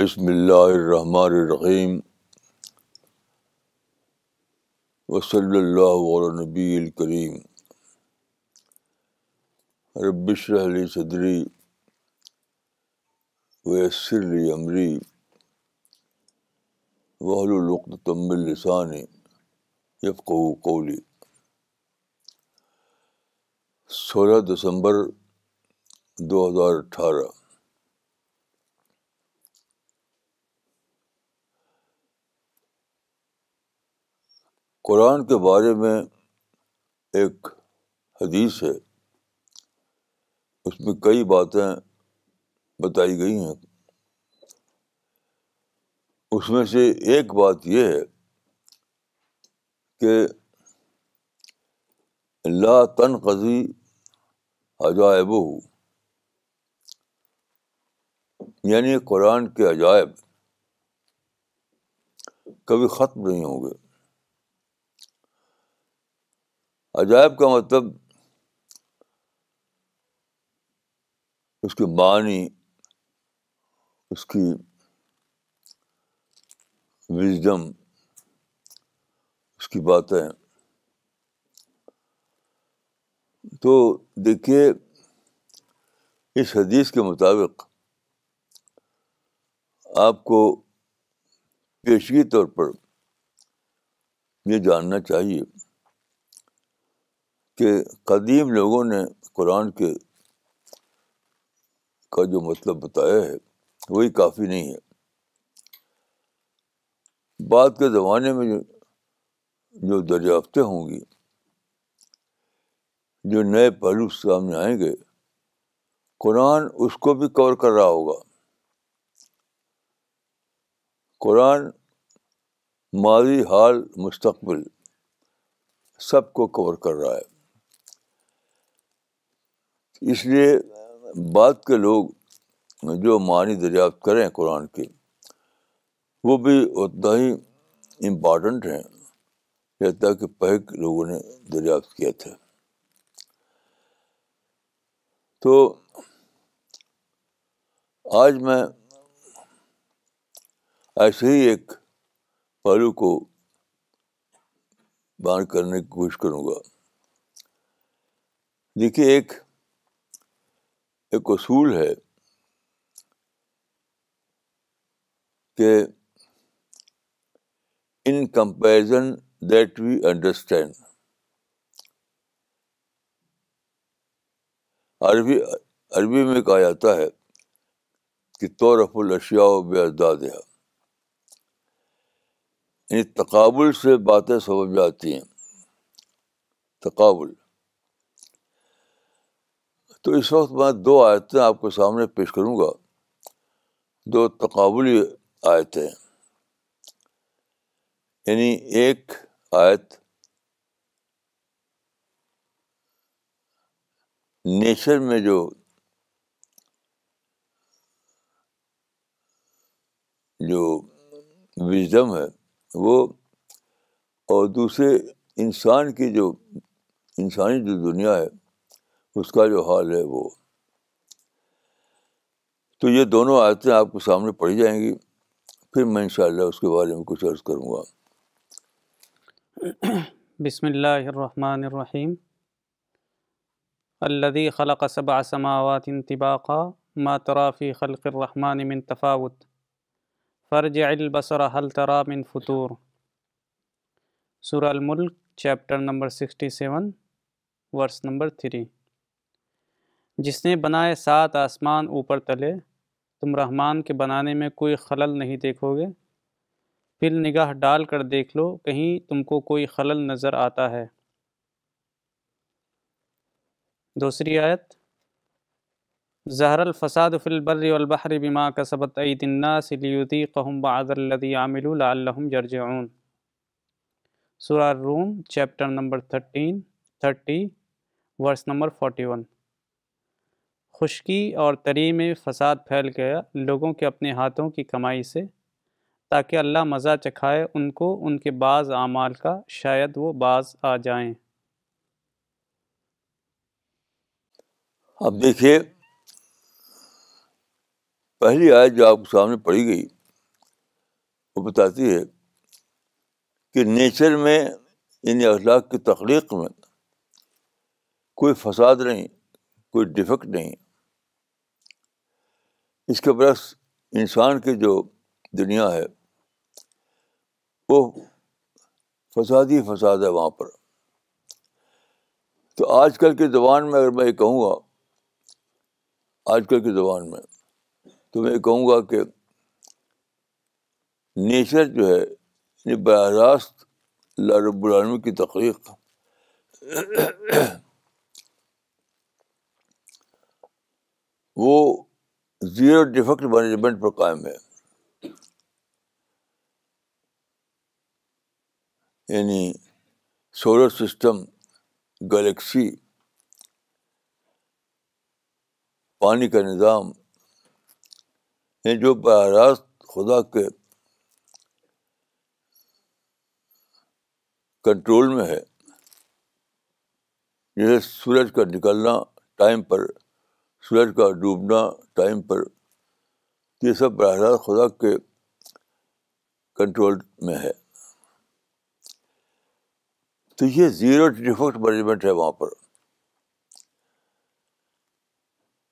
بسم اللہ الرحمن الرحیم وصلی اللہ علی نبی الکریم رب اشرح لی صدری ویسر لی امری واحلل عقدۃ من لسانی یفقہوا قولی۔ 16 دسمبر 2018۔ قرآن کے بارے میں ایک حدیث ہے، اس میں کئی باتیں بتائی گئی ہیں۔ اس میں سے ایک بات یہ ہے کہ لا تنقضی عجائبہ، یعنی قرآن کے عجائب کبھی ختم نہیں ہوں گے۔ عجائب کا مطلب اس کے معنی، اس کی وژڈم، اس کی باتیں۔ تو دیکھیے، اس حدیث کے مطابق آپ کو پیشگی طور پر یہ جاننا چاہیے کہ قدیم لوگوں نے قرآن کا جو مطلب بتایا ہے وہی کافی نہیں ہے۔ بعد کے زمانے میں جو دریافتیں ہوں گی، جو نئے پہلو سامنے آئیں گے، قرآن اس کو بھی کور کر رہا ہوگا۔ قرآن ماضی، حال، مستقبل سب کو کور کر رہا ہے۔ اس لیے بعد کے لوگ جو معنی دریافت کریں قرآن کے، وہ بھی اتنا ہی امپورٹنٹ ہیں جیسا کہ پہلے کے لوگوں نے دریافت کیا تھا۔ تو آج میں ایسے ہی ایک پہلو کو بیان کرنے کی کوشش کروں گا۔ دیکھیے، ایک اصول ہے کہ in comparison that we understand, Arabi میں کہا جاتا ہے کہ تعرف الاشیاء باضدادها، یعنی تقابل سے باتیں سمجھ جاتی ہیں۔ تقابل۔ تو اس وقت میں 2 آیتیں آپ کے سامنے پیش کروں گا، 2 تقابلی آیتیں۔ یعنی ایک آیت نیچر میں جو وژڈم ہے وہ، اور دوسرے انسانی جو دنیا ہے اس کا جو حال ہے وہ۔ تو یہ دونوں آیتیں آپ کے سامنے پڑھی جائیں گی، پھر میں انشاءاللہ اس کے بارے میں کچھ عرض کروں گا۔ بسم اللہ الرحمن الرحیم۔ الذی خلق 7 سماوات طباقا ما تری فی خلق الرحمن من تفاوت فارجع البصر هل تری من فطور۔ سورہ الملک چیپٹر نمبر 67 ورس نمبر 3۔ جس نے بنائے 7 آسمان اوپر تلے، تم رحمان کے بنانے میں کوئی خلل نہیں دیکھو گے، پھر نگاہ ڈال کر دیکھ لو، کہیں تم کو کوئی خلل نظر آتا ہے۔ دوسری آیت، ظہر الفساد فی البر والبحر بما کسبت ایدی الناس لیذیقہم بعض الذی عملوا لعلہم یرجعون۔ سورہ الروم چیپٹر نمبر 30 ورس نمبر 41۔ خشکی اور تری میں فساد پھیل گیا لوگوں کے اپنے ہاتھوں کی کمائی سے، تاکہ اللہ مزہ چکھائے ان کو ان کے بعض اعمال کا، شاید وہ باز آ جائیں۔ اب دیکھیے، پہلی آیت جو آپ کے سامنے پڑھی گئی وہ بتاتی ہے کہ نیچر میں ان اخلاق کی تخلیق میں کوئی فساد نہیں، کوئی ڈیفیکٹ نہیں. اس کے برعکس انسان کی جو دنیا ہے وہ فساد ہی فساد ہے وہاں پر. تو آج کل کی زبان میں اگر میں یہ کہوں گا، آج کل کی زبان میں تو میں یہ کہوں گا کہ نیچر جو ہے یہ براہ راست اللہ رب العالمین کی تخلیق، وہ زیرو ڈیفیکٹ مینجمنٹ پر قائم ہے. یعنی سولر سسٹم، گلیکسی، پانی کا نظام، یہ جو براہ راست خدا کے کنٹرول میں ہے. جیسے سورج کا نکلنا ٹائم پر، سورج کا ڈوبنا ٹائم پر، یہ سب براہ راست خدا کے کنٹرول میں ہے. تو یہ زیرو ڈیفیکٹ مینجمنٹ ہے وہاں پر.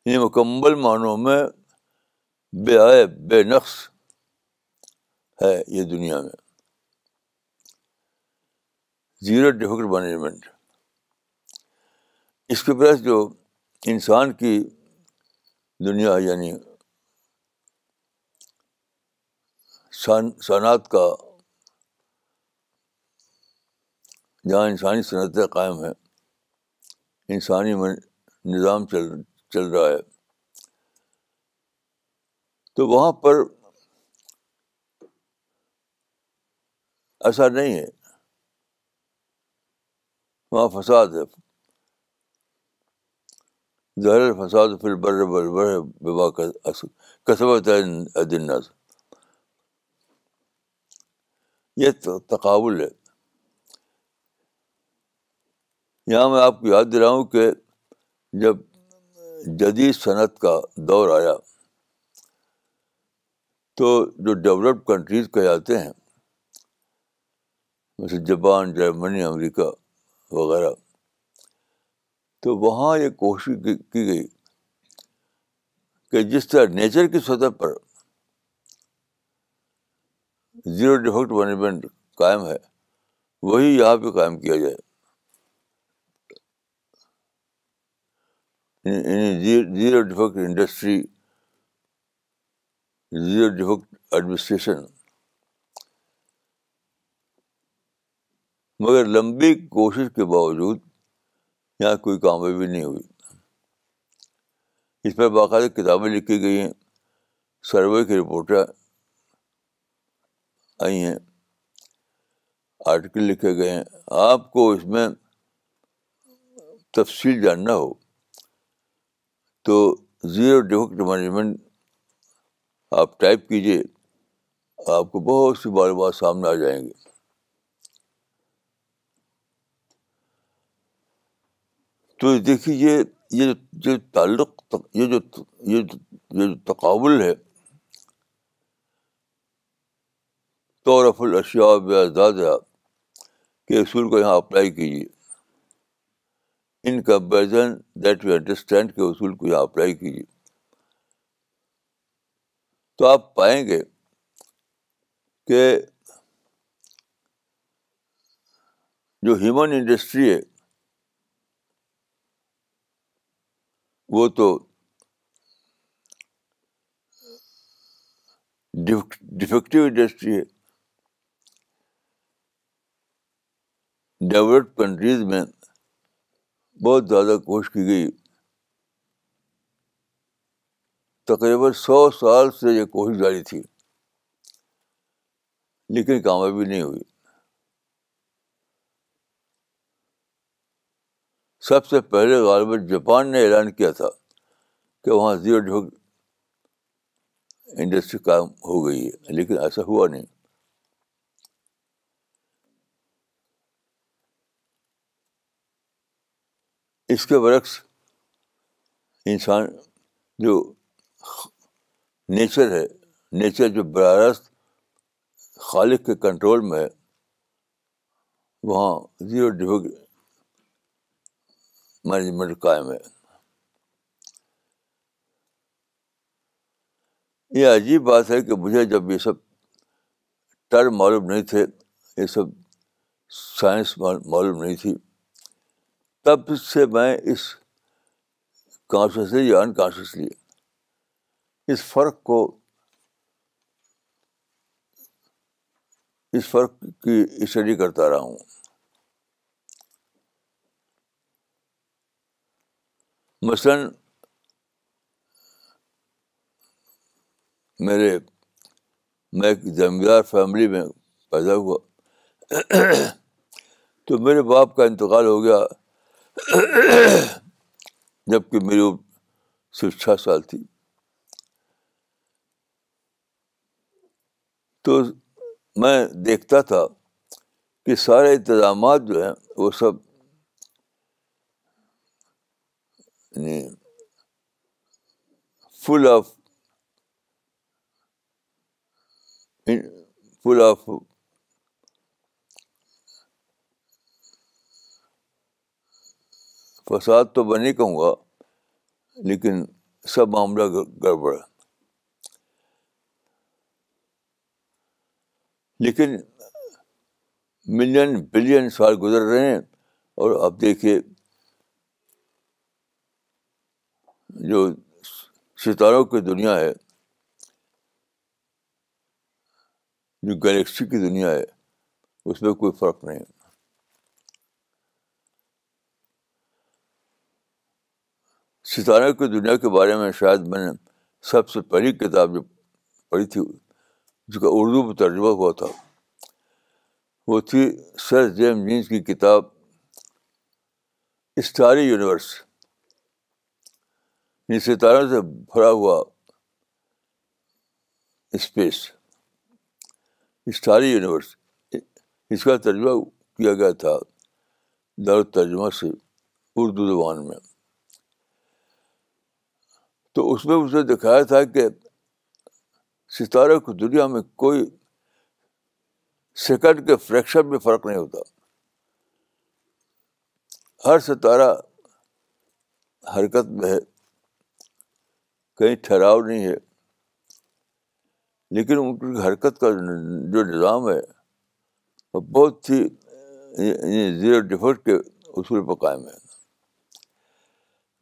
یہ مکمل معنوں میں بے عیب، بے نقص ہے یہ دنیا میں. Zero defect management. اس کے برعکس جو انسان کی دنیا یعنی صنعت کا، جہاں انسانی صنعتیں قائم ہیں، انسانی نظام چل رہا ہے، تو وہاں پر ایسا نہیں ہے. وہاں فساد ہے. ظاہر الفساد فی البر والبحر بما کسبت ایدی الناس. یہ تقابل ہے. یہاں میں آپ کو یاد دلاؤں کہ جب جدید صنعت کا دور آیا تو جو ڈیولپڈ کنٹریز کہلاتے ہیں جیسے جاپان، جرمنی، امریکہ وغیرہ، تو وہاں یہ کوشش کی گئی کہ جس طرح نیچر کی سطح پر زیرو ڈیفیکٹ مینجمنٹ قائم ہے، وہی یہاں پہ قائم کیا جائے. Zero defect industry, zero defect administration. مگر لمبی کوشش کے باوجود یہاں کوئی کامیابی نہیں ہوئی. اس پر باقاعدہ کتابیں لکھی گئی ہیں، سروے کی رپورٹیں آئی ہیں، آرٹیکل لکھے گئے ہیں. آپ کو اس میں تفصیل جاننا ہو تو زیرو ڈیفیکٹ مینجمنٹ آپ ٹائپ کیجیے، آپ کو بہت سی معلومات سامنے آ جائیں گے. تو دیکھیے یہ جو تعلق، یہ جو تقابل ہے، تعرف الاشیاء باضدادها کے اصول کو یہاں اپلائی کیجیے. In comparison that we understand کے اصول کو یہاں اپلائی کیجیے، تو آپ پائیں گے کہ جو ہیومن انڈسٹری ہے وہ تو ڈیفیکٹو انڈسٹری ہے. ڈیولپڈ کنٹریز میں بہت زیادہ کوشش کی گئی، تقریباً 100 سال سے یہ کوشش جاری تھی، لیکن کامیابی نہیں ہوئی. سب سے پہلے غالباً جاپان نے اعلان کیا تھا کہ وہاں زیرو ڈیفیکٹ انڈسٹری قائم ہو گئی ہے، لیکن ایسا ہوا نہیں. اس کے برعکس انسان جو نیچر ہے، نیچر جو براہ راست خالق کے کنٹرول میں ہے، وہاں زیرو ڈیفیکٹ مینجمنٹ قائم ہے. یہ عجیب بات ہے کہ مجھے جب یہ سب ٹرم معلوم نہیں تھے، یہ سب سائنس معلوم نہیں تھی، تب سے میں اس کانشیسلی یا انکانشیسلی اس فرق کی اسٹڈی کرتا رہا ہوں. مثلاً میں ایک زمیندار فیملی میں پیدا ہوا، تو میرے باپ کا انتقال ہو گیا جب کہ میری عمر صرف 6 سال تھی. تو میں دیکھتا تھا کہ سارے انتظامات جو ہیں وہ سب فل آف فساد تو میں نہیں کہوں گا، لیکن سب معاملہ گڑبڑ ہے. لیکن ملین بلین سال گزر رہے ہیں، اور اب دیکھیے جو ستاروں کی دنیا ہے، جو گلیکسی کی دنیا ہے، اس میں کوئی فرق نہیں. ستاروں کی دنیا کے بارے میں شاید میں نے سب سے پہلی کتاب جو پڑھی تھی، جس کا اردو میں ترجمہ ہوا تھا، وہ تھی سر جیمز جینس کی کتاب اسٹاری یونیورس، ان ستاروں سے بھرا ہوا اسپیس، اسٹاری یونیورس. اس کا ترجمہ کیا گیا تھا دارالترجمہ سے اردو زبان میں. تو اس میں اسے دکھایا تھا کہ ستاروں کی دنیا میں کوئی سیکنڈ کے فریکشن میں فرق نہیں ہوتا. ہر ستارہ حرکت میں ہے، کہیں ٹھہراؤ نہیں ہے، لیکن ان کی حرکت کا جو نظام ہے وہ بہت ہی زیرو ڈیفیکٹ کے اصول پر قائم ہے.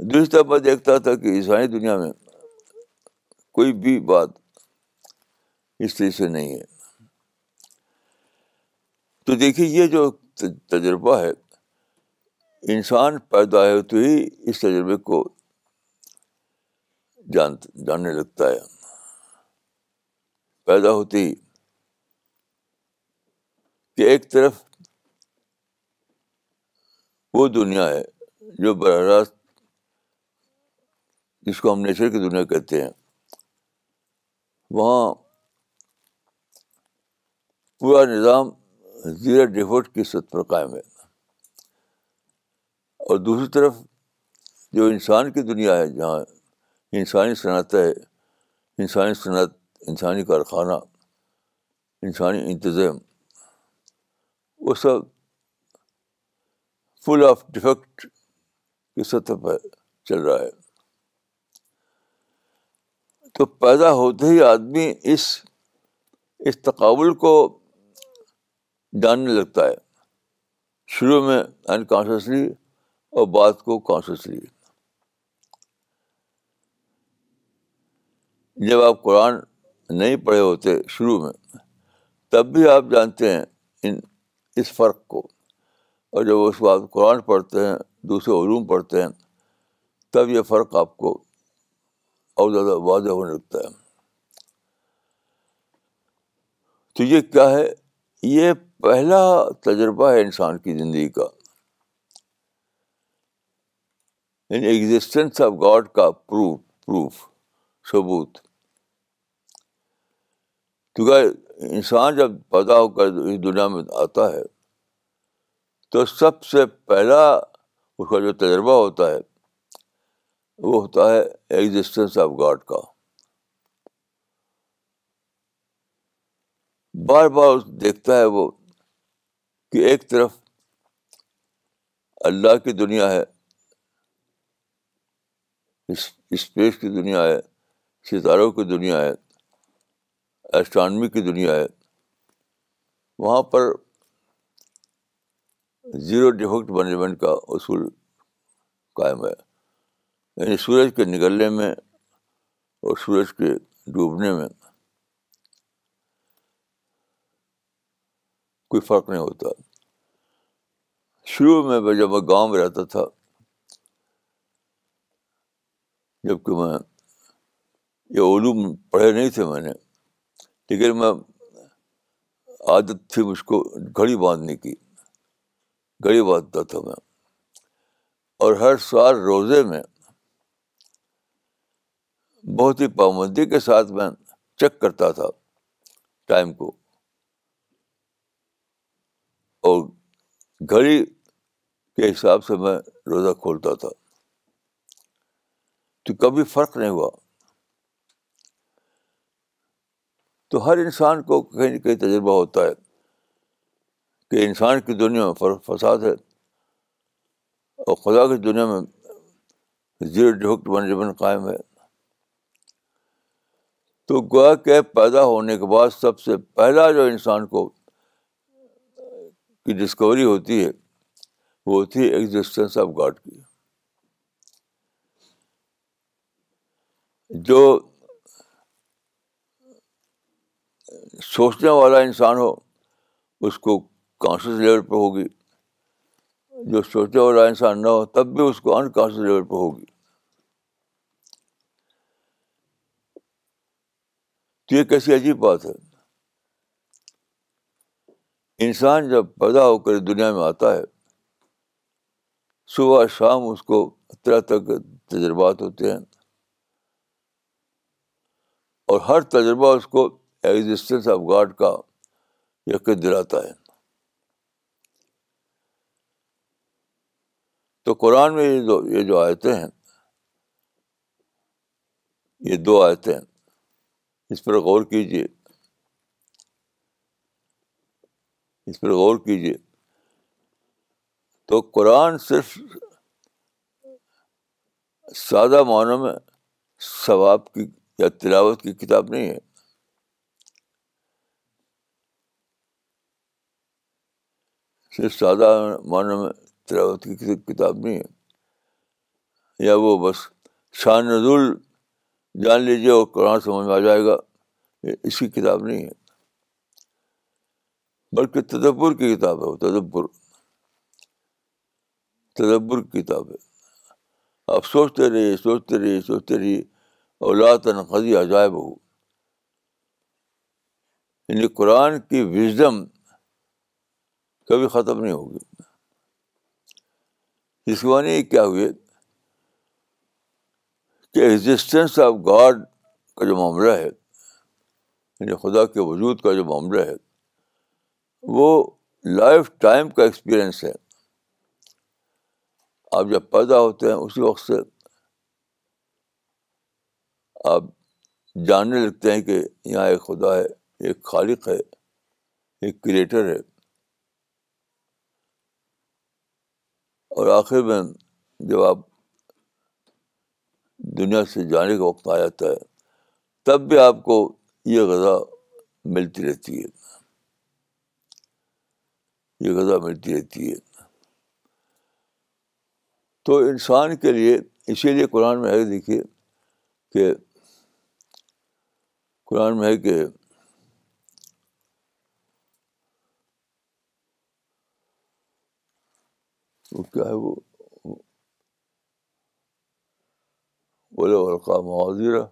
دوسری طرف میں دیکھتا تھا کہ انسانی دنیا میں کوئی بھی بات اس طرح سے نہیں ہے. تو دیکھیے یہ جو تجربہ ہے، انسان پیدا ہے تو ہی اس تجربے کو جاننے لگتا ہے. پیدا ہوتے ہی کہ ایک طرف وہ دنیا ہے جو براہ راست، جس کو ہم نیچر کی دنیا کہتے ہیں، وہاں پورا نظام زیرو ڈیفیکٹ کی سطح پر قائم ہے. اور دوسری طرف جو انسان کی دنیا ہے، جہاں انسانی صنعت ہے، انسانی صنعت، انسانی کارخانہ، انسانی انتظام، وہ سب فل آف ڈیفیکٹ کی سطح پر چل رہا ہے. تو پیدا ہوتے ہی آدمی اس تقابل کو جاننے لگتا ہے، شروع میں انکانشیسلی اور بعد کو کانشیسلی. جب آپ قرآن نہیں پڑھے ہوتے شروع میں، تب بھی آپ جانتے ہیں اس فرق کو، اور جب اس بعد قرآن پڑھتے ہیں، دوسرے علوم پڑھتے ہیں، تب یہ فرق آپ کو اور زیادہ واضح ہونے لگتا ہے. تو یہ کیا ہے؟ یہ پہلا تجربہ ہے انسان کی زندگی کا، یعنی ایگزسٹنس آف گاڈ کا پروف، ثبوت. کیونکہ انسان جب پیدا ہو کر اس دنیا میں آتا ہے تو سب سے پہلا اس کا جو تجربہ ہوتا ہے وہ ہوتا ہے ایگزسٹنس آف گاڈ کا. بار بار دیکھتا ہے وہ کہ ایک طرف اللہ کی دنیا ہے، اسپیس کی دنیا ہے، ستاروں کی دنیا ہے، ایسٹرانومی کی دنیا ہے، وہاں پر زیرو ڈیفیکٹ مینجمنٹ کا اصول قائم ہے. یعنی سورج کے نکلنے میں اور سورج کے ڈوبنے میں کوئی فرق نہیں ہوتا. شروع میں جب میں گاؤں میں رہتا تھا، جب کہ میں یہ علوم پڑھے نہیں تھے میں نے، لیکن میں عادت تھی مجھ کو گھڑی باندھنے کی، گھڑی باندھتا تھا میں، اور ہر سال روزے میں بہت ہی پابندی کے ساتھ میں چیک کرتا تھا ٹائم کو، اور گھڑی کے حساب سے میں روزہ کھولتا تھا، تو کبھی فرق نہیں ہوا. تو ہر انسان کو کہیں نہ کہیں تجربہ ہوتا ہے کہ انسان کی دنیا میں فساد ہے اور خدا کی دنیا میں زیرو ڈیفیکٹ مینجمنٹ قائم ہے. تو گویا کہ پیدا ہونے کے بعد سب سے پہلا جو انسان کو کی ڈسکوری ہوتی ہے وہ ہوتی ہے ایگزسٹنس آف گاڈ کی. جو سوچنے والا انسان ہو اس کو کانشیس لیول پہ ہوگی، جو سوچنے والا انسان نہ ہو تب بھی اس کو انکانشیس لیول پہ ہوگی. تو یہ کیسی عجیب بات ہے. انسان جب پیدا ہو کر دنیا میں آتا ہے، صبح شام اس کو طرح طرح کے تجربات ہوتے ہیں، اور ہر تجربہ اس کو ایگزسٹنس آف گاڈ کا یقین دلاتا ہے. تو قرآن میں یہ جو آیتیں ہیں، یہ دو آیتیں ہیں، اس پر غور کیجیے، اس پر غور کیجیے. تو قرآن صرف سادہ معنوں میں ثواب کی یا تلاوت کی کتاب نہیں ہے. صرف سادہ معنوں میں تلاوت کی کتاب نہیں ہے، یا وہ بس شان نزول جان لیجیے اور قرآن سمجھ میں آ جائے گا، اس کی کتاب نہیں ہے، بلکہ تدبر کی کتاب ہے. وہ تدبر کی کتاب ہے. آپ سوچتے رہیے اور لا تنقضی عجائب ہو. یعنی قرآن کی وژڈم کبھی ختم نہیں ہوگی. اس معنی کیا ہوئے کہ ایگزسٹنس آف گاڈ کا جو معاملہ ہے، یعنی خدا کے وجود کا جو معاملہ ہے، وہ لائف ٹائم کا ایکسپیرئنس ہے. آپ جب پیدا ہوتے ہیں اسی وقت سے آپ جاننے لگتے ہیں کہ یہاں ایک خدا ہے، ایک خالق ہے، ایک کریٹر ہے. اور آخر میں جب آپ دنیا سے جانے کا وقت آ جاتا ہے تب بھی آپ کو یہ غذا ملتی رہتی ہے، یہ غذا ملتی رہتی ہے. تو انسان کے لیے اسی لیے قرآن میں ہے، دیکھیے کہ قرآن میں ہے کہ وہ کیا ہے، وہ بولے القا معاذیرہ،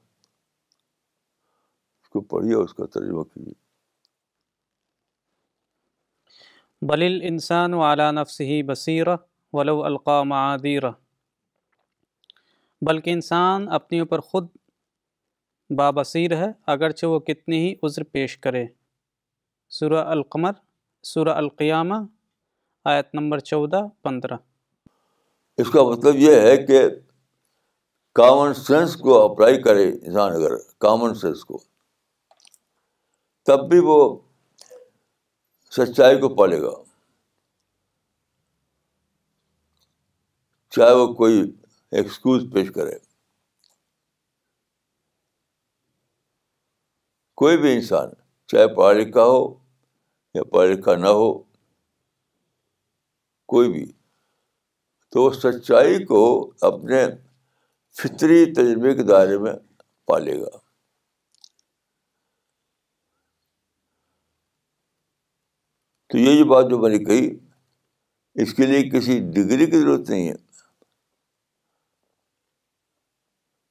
اس کو پڑھیے، اس کا ترجمہ کیجیے. بل الانسان علی نفسہ بصیرہ ولو القا معاذیرہ. بلکہ انسان اپنے اوپر خود بابصیر ہے اگرچہ وہ کتنی ہی عذر پیش کرے. سورہ القمر، سورہ القیامہ، آیت نمبر 14-15. اس کا مطلب یہ ہے کہ کامن سینس کو اپلائی کرے انسان، اگر کامن سینس کو، تب بھی وہ سچائی کو پالے گا، چاہے وہ کوئی ایکسکیوز پیش کرے. کوئی بھی انسان چاہے پڑھا لکھا ہو یا پڑھا لکھا نہ ہو، کوئی بھی، تو وہ سچائی کو اپنے فطری تجربے کے دائرے میں پالے گا. تو یہ جو بات جو میں نے کہی، اس کے لیے کسی ڈگری کی ضرورت نہیں ہے.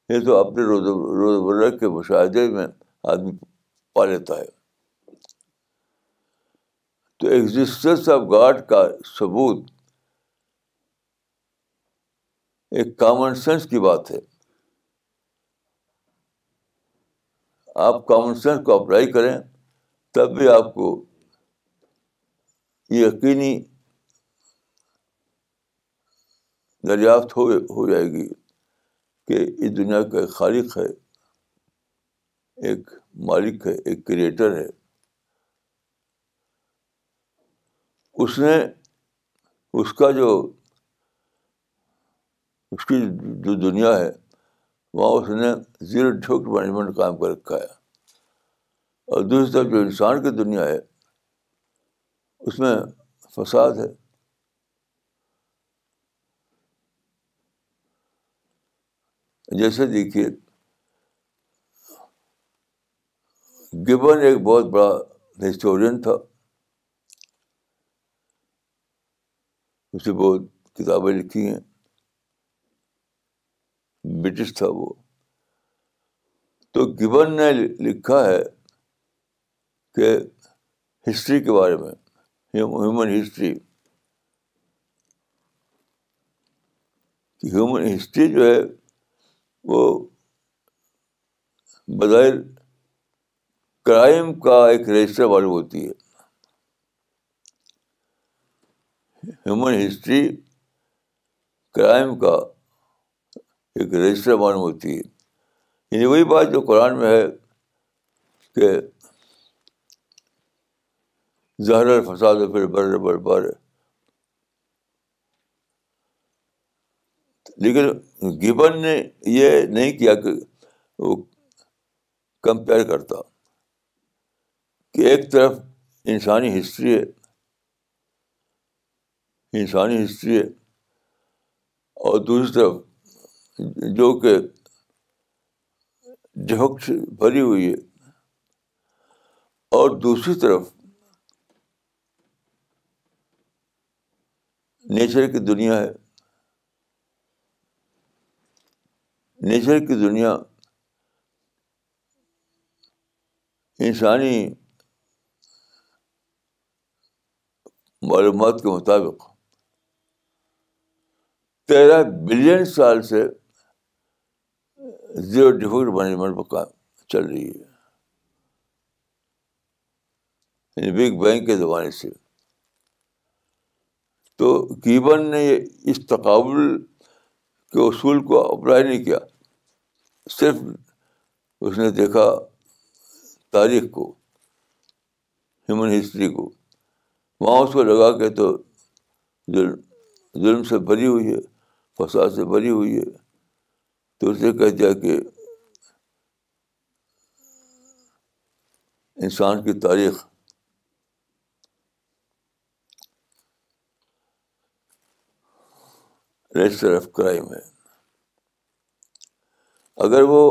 یہ تو اپنے روزمرہ کے مشاہدے میں آدمی پا لیتا ہے. تو ایگزسٹنس آف گاڈ کا ثبوت ایک کامن سینس کی بات ہے. آپ کامن سینس کو اپلائی کریں تب بھی آپ کو یہ یقینی دریافت ہو جائے گی کہ اس دنیا کا ایک خالق ہے، ایک مالک ہے، ایک کریٹر ہے. اس نے اس کی جو دنیا ہے وہاں اس نے زیرو ڈیفیکٹ مینجمنٹ قائم کر رکھا ہے. اور دوسری طرف جو انسان کی دنیا ہے اس میں فساد ہے. جیسے دیکھیے، گبن ایک بہت بڑا ہسٹورین تھا، اس نے بہت کتابیں لکھی ہیں، برٹش تھا وہ. تو گبن نے لکھا ہے کہ ہسٹری کے بارے میں، ہیومن ہسٹری، کہ ہیومن ہسٹری جو ہے وہ بظاہر کرائم کا ایک رجسٹر معلوم ہوتی ہے. ہیومن ہسٹری کرائم کا ایک رجسٹر معلوم ہوتی ہے. یعنی وہی بات جو قرآن میں ہے کہ ظہر الفساد فی البر والبحر. لیکن گبن نے یہ نہیں کیا کہ وہ کمپیئر کرتا کہ ایک طرف انسانی ہسٹری ہے اور دوسری طرف جو کہ ڈیفیکٹ سے بھری ہوئی ہے، اور دوسری طرف نیچر کی دنیا ہے. نیچر کی دنیا انسانی معلومات کے مطابق 13 بلین سال سے زیرو ڈیفیکٹ مینجمنٹ پر کام چل رہی ہے، یعنی بگ بینگ کے زمانے سے. تو گیبن نے اس تقابل کے اصول کو اپلائی نہیں کیا، صرف اس نے دیکھا تاریخ کو، ہیومن ہسٹری کو. وہاں اس کو لگا کہ تو ظلم سے بھری ہوئی ہے، فساد سے بھری ہوئی ہے. تو اس نے کہہ دیا کہ انسان کی تاریخ رجسٹر آف کرائم ہے. اگر وہ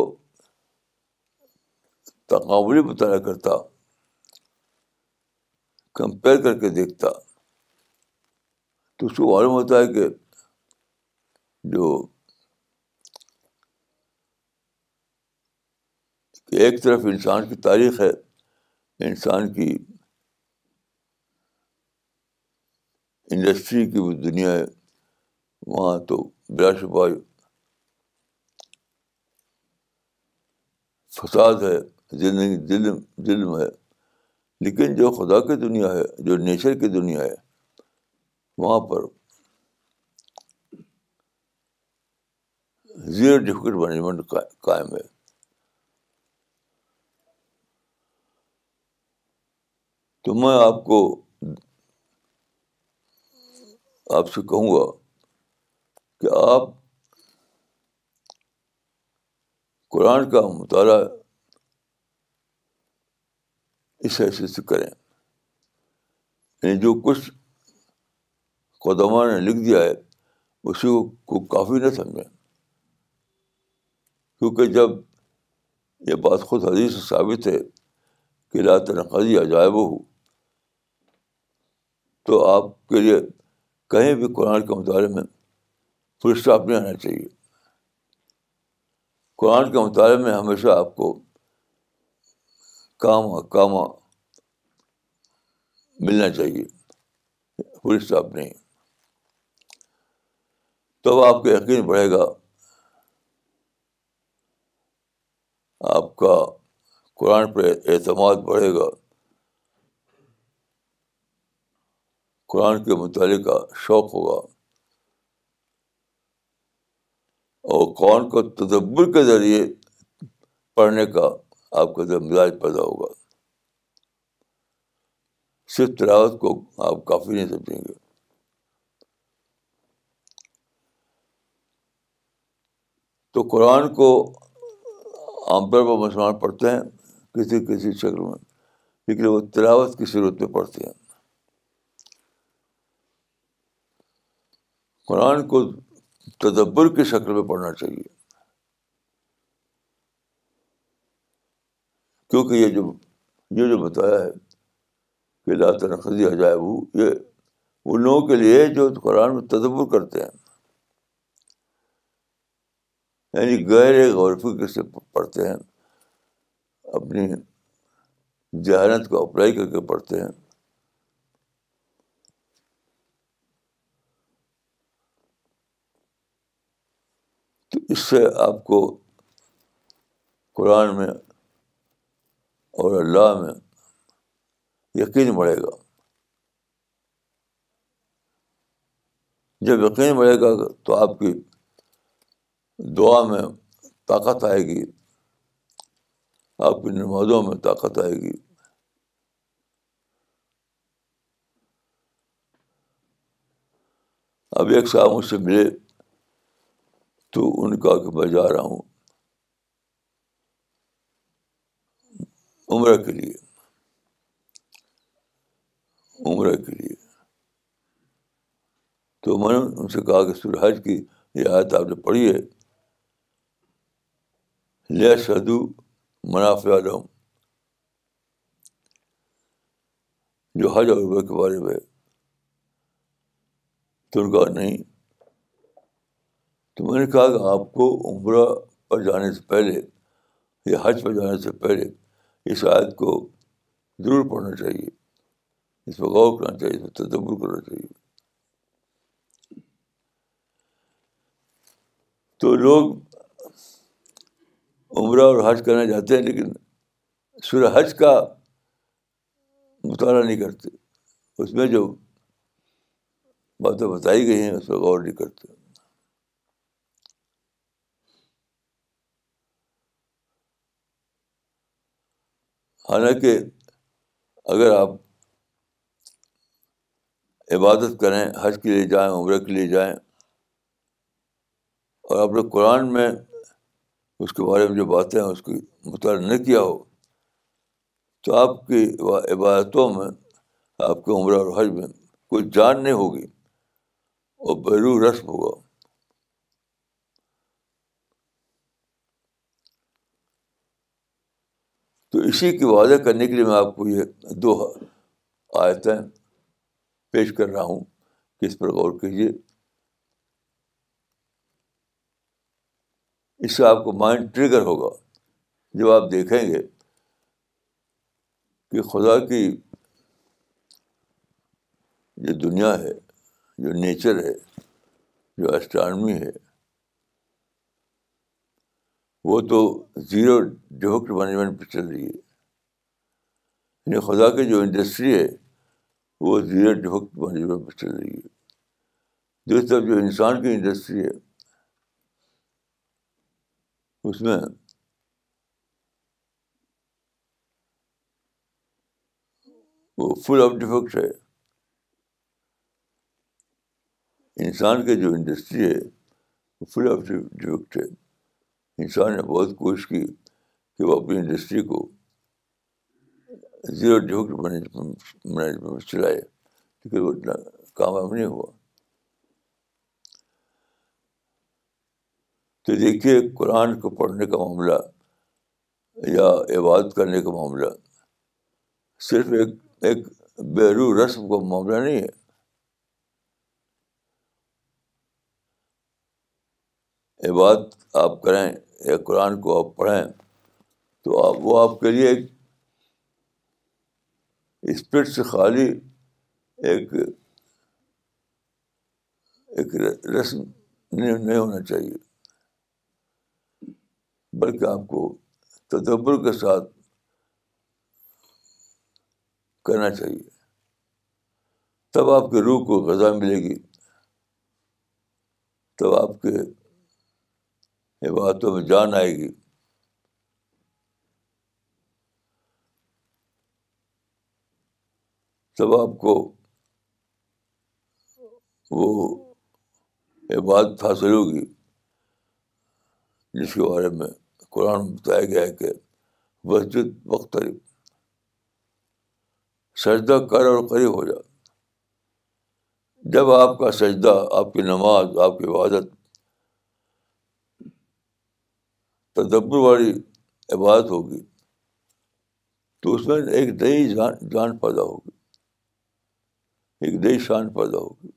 تقابلی مطالعہ کرتا، کمپیئر کر کے دیکھتا، تو اس کو معلوم ہوتا ہے کہ جو ایک طرف انسان کی تاریخ ہے، انسان کی انڈسٹری کی دنیا ہے، وہاں تو بلا شبہ فساد ہے، زندگی ظلم ہے. لیکن جو خدا کی دنیا ہے، جو نیچر کی دنیا ہے، وہاں پر زیرو ڈیفیکٹ مینجمنٹ قائم ہے. تو میں آپ کو آپ سے کہوں گا کہ آپ قرآن کا مطالعہ اس حیثیت سے کریں، یعنی جو کچھ قدماء نے لکھ دیا ہے اسی کو کافی نہ سمجھیں، کیونکہ جب یہ بات خود حدیث سے ثابت ہے کہ لا تنقضی عجائبہ ہو، تو آپ کے لیے کہیں بھی قرآن کے مطالعے میں فل اسٹاپ نہیں آنا چاہیے. قرآن کے مطالعے میں ہمیشہ آپ کو کاما ملنا چاہیے، فل اسٹاپ نہیں. تب آپ کا یقین بڑھے گا، آپ کا قرآن پر اعتماد بڑھے گا، قرآن کے مطالعے کا شوق ہوگا، اور قرآن کو تدبر کے ذریعے پڑھنے کا آپ کا مزاج پیدا ہوگا. صرف تلاوت کو آپ کافی نہیں سمجھیں گے. تو قرآن کو عام طور پر مسلمان پڑھتے ہیں کسی کسی شکل میں، لیکن وہ تلاوت کی صورت میں پڑھتے ہیں. قرآن کو تدبر کی شکل میں پڑھنا چاہیے، کیونکہ یہ جو بتایا ہے کہ لا تنقضی عجائب ہو، یہ ان لوگوں کے لیے جو قرآن میں تدبر کرتے ہیں، یعنی گہرے غور و فکر سے پڑھتے ہیں، اپنی ذہانت کو اپلائی کر کے پڑھتے ہیں. تو اس سے آپ کو قرآن میں اور اللہ میں یقین بڑھے گا. جب یقین بڑھے گا تو آپ کی دعا میں طاقت آئے گی، آپ کی نمازوں میں طاقت آئے گی. اب ایک صاحب مجھ سے ملے تو ان کا کہ میں جا رہا ہوں عمرہ کے لیے. تو میں نے ان سے کہا کہ سورہ حج کی یہ آیت آپ نے پڑھی ہے، لیشہدوا منافع لہم، جو حج اور عمرہ کے بارے میں ہے. تو ان کا نہیں. تو میں نے کہا کہ آپ کو عمرہ پر جانے سے پہلے یا حج پر جانے سے پہلے اس آیت کو ضرور پڑھنا چاہیے، اس پر غور کرنا چاہیے، اس پر تدبر کرنا چاہیے. تو لوگ عمرہ اور حج کرنے جاتے ہیں لیکن سورہ حج کا مطالعہ نہیں کرتے، اس میں جو باتیں بتائی گئی ہیں اس پر غور نہیں کرتے. حالانکہ اگر آپ عبادت کریں، حج کے لیے جائیں، عمرہ کے لیے جائیں، اور آپ نے قرآن میں اس کے بارے میں جو باتیں ہیں اس کی مطالعہ نہ کیا ہو، تو آپ کی عبادتوں میں، آپ کے عمرہ اور حج میں کوئی جان نہیں ہوگی، اور بیرو رسم ہوگا. تو اسی کی واضح کرنے کے لیے میں آپ کو یہ دو آیتیں پیش کر رہا ہوں کہ اس پر غور کیجیے. اس سے آپ کو مائنڈ ٹریگر ہوگا جب آپ دیکھیں گے کہ خدا کی جو دنیا ہے، جو نیچر ہے، جو اسٹرانومی ہے، وہ تو زیرو ڈیفیکٹ مینجمنٹ پہ چل رہی ہے. یعنی خدا کی جو انڈسٹری ہے وہ زیرو ڈیفیکٹ مینجمنٹ پہ چل رہی ہے. دوسری طرف جو انسان کی انڈسٹری ہے اس میں وہ فل آف ڈیفیکٹ ہے. انسان کی جو انڈسٹری ہے وہ فل آف ڈیفیکٹ ہے. انسان نے بہت کوشش کی کہ وہ اپنی انڈسٹری کو زیرو ڈیفیکٹ مینجمنٹ میں چلائے، لیکن وہ اتنا کامیاب نہیں ہوا. تو دیکھیے قرآن کو پڑھنے کا معاملہ یا عبادت کرنے کا معاملہ صرف ایک بیرو رسم کا معاملہ نہیں ہے. عبادت آپ کریں یا قرآن کو آپ پڑھیں تو وہ آپ کے لیے ایک اسپرٹ سے خالی ایک رسم نہیں ہونا چاہیے، بلکہ آپ کو تدبر کے ساتھ کرنا چاہیے. تب آپ کی روح کو غذا ملے گی، تب آپ کے عبادتوں میں جان آئے گی. تب آپ کو وہ عبادت حاصل ہوگی جس کے بارے میں قرآن میں بتایا گیا ہے کہ وسجد واقترب، سجدہ کر اور قریب ہو جا. جب آپ کا سجدہ، آپ کی نماز، آپ کی عبادت تدبر والی عبادت ہوگی تو اس میں ایک نئی جان پیدا ہوگی، ایک نئی شان پیدا ہوگی.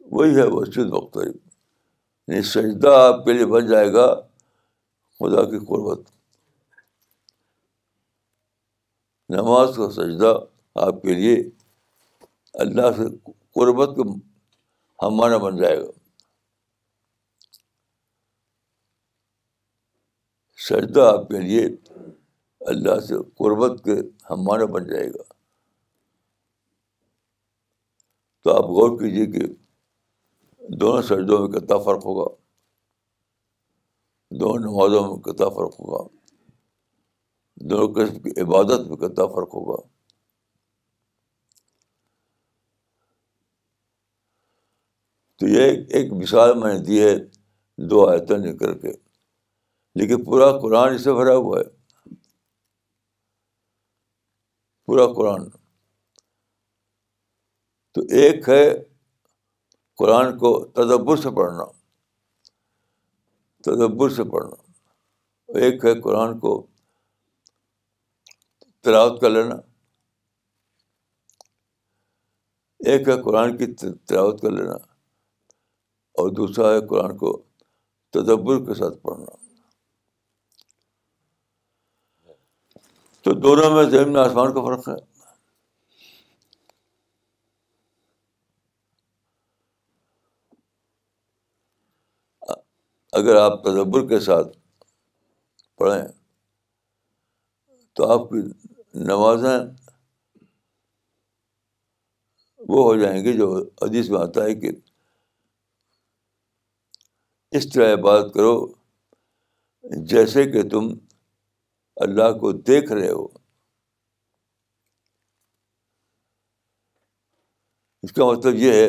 وہی ہے وسجد واقترب، یعنی سجدہ آپ کے لیے بن جائے گا خدا کی قربت. نماز کا سجدہ آپ کے لیے اللہ سے قربت کا ہم معنی بن جائے گا. سجدہ آپ کے لیے اللہ سے قربت کے ہم معنی بن جائے گا. تو آپ غور کیجیے کہ دونوں سجدوں میں کتنا فرق ہوگا، دونوں نمازوں میں کتنا فرق ہوگا، دونوں قسم کی عبادت میں کتنا فرق ہوگا. تو یہ ایک مثال میں نے دی ہے 2 آیتیں لے کر کے، لیکن پورا قرآن اس سے بھرا ہوا ہے. پورا قرآن. تو ایک ہے قرآن کو تدبر سے پڑھنا، تدبر سے پڑھنا. ایک ہے قرآن کو تلاوت کر لینا، ایک ہے قرآن کی تلاوت کر لینا، اور دوسرا ہے قرآن کو تدبر کے ساتھ پڑھنا. تو دونوں میں زمین آسمان کا فرق ہے. اگر آپ تدبر کے ساتھ پڑھیں تو آپ کی نمازیں وہ ہو جائیں گی جو حدیث میں آتا ہے کہ اس طرح عبادت کرو جیسے کہ تم اللہ کو دیکھ رہے ہو. اس کا مطلب یہ ہے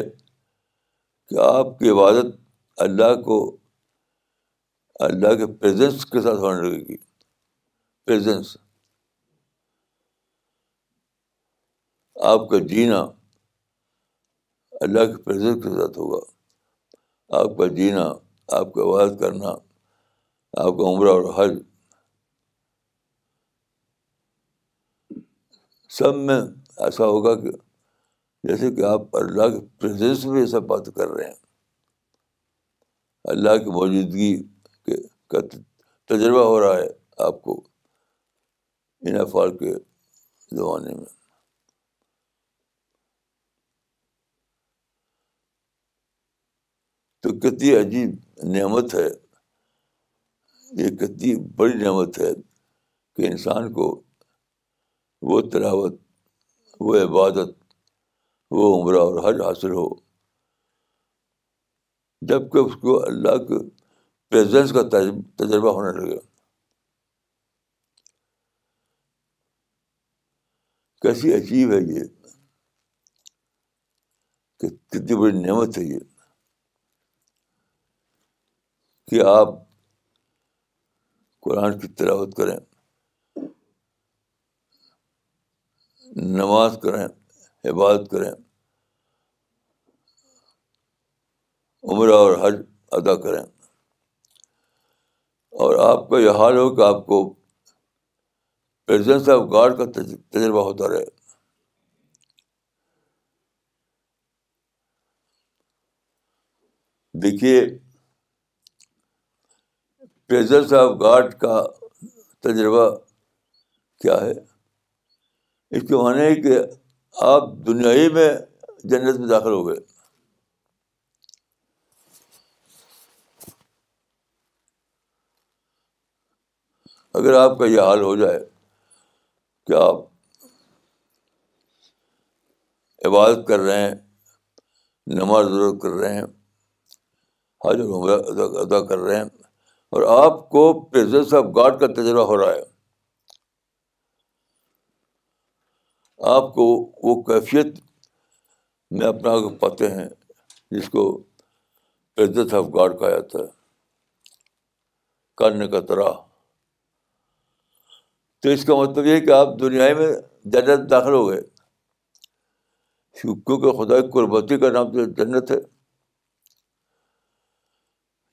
کہ آپ کی عبادت اللہ کے پریزنس کے ساتھ ہونے لگے گی. پریزنس، آپ کا جینا اللہ کے پریزنس کے ساتھ ہوگا. آپ کا جینا، آپ کا عبادت کرنا، آپ کا عمرہ اور حج، سب میں ایسا ہوگا کہ جیسے کہ آپ اللہ کے پریزنس میں یہ سب بات کر رہے ہیں. اللہ کی موجودگی کا تجربہ ہو رہا ہے آپ کو ان افعال کے زمانے میں. تو کتنی عجیب نعمت ہے یہ، کتنی بڑی نعمت ہے کہ انسان کو وہ تلاوت، وہ عبادت، وہ عمرہ اور حج حاصل ہو جب کہ اس کو اللہ کے پریزنس کا تجربہ ہونے لگے. کیسی عجیب ہے یہ. کتنی بڑی نعمت ہے یہ کہ آپ قرآن کی تلاوت کریں، نماز کریں، عبادت کریں، عمرہ اور حج ادا کریں، اور آپ کا یہ حال ہو کہ آپ کو پریزنس آف گاڈ کا تجربہ ہوتا رہے. دیکھیے، پریزنس آف گاڈ کا تجربہ کیا ہے؟ اس کے معنی ہے کہ آپ دنیائی میں جنت میں داخل ہو گئے. اگر آپ کا یہ حال ہو جائے کہ آپ عبادت کر رہے ہیں، نماز ضرور کر رہے ہیں، حج اور عمرہ ادا کر رہے ہیں، اور آپ کو پریزنس آف گاڈ کا تجربہ ہو رہا ہے، آپ کو وہ کیفیت میں اپنا آپ پاتے ہیں جس کو پریزنس آف گاڈ کہا جاتا ہے، کرنے کا طرح. تو اس کا مطلب یہ ہے کہ آپ دنیا میں جنت داخل ہو گئے، کیونکہ خدا کی قربتی کا نام تو جنت ہے.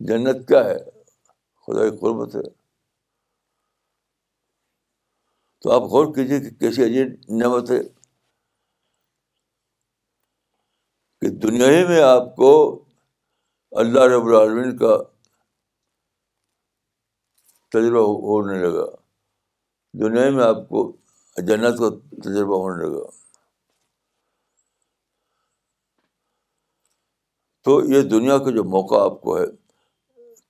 جنت کیا ہے؟ خدا کی قربت ہے. تو آپ غور کیجیے کہ کیسی عجیب نعمت ہے کہ دنیا ہی میں آپ کو اللہ رب العالمین کا تجربہ ہونے لگا، دنیا میں آپ کو جنت کا تجربہ ہونے لگا. تو یہ دنیا کا جو موقع آپ کو ہے،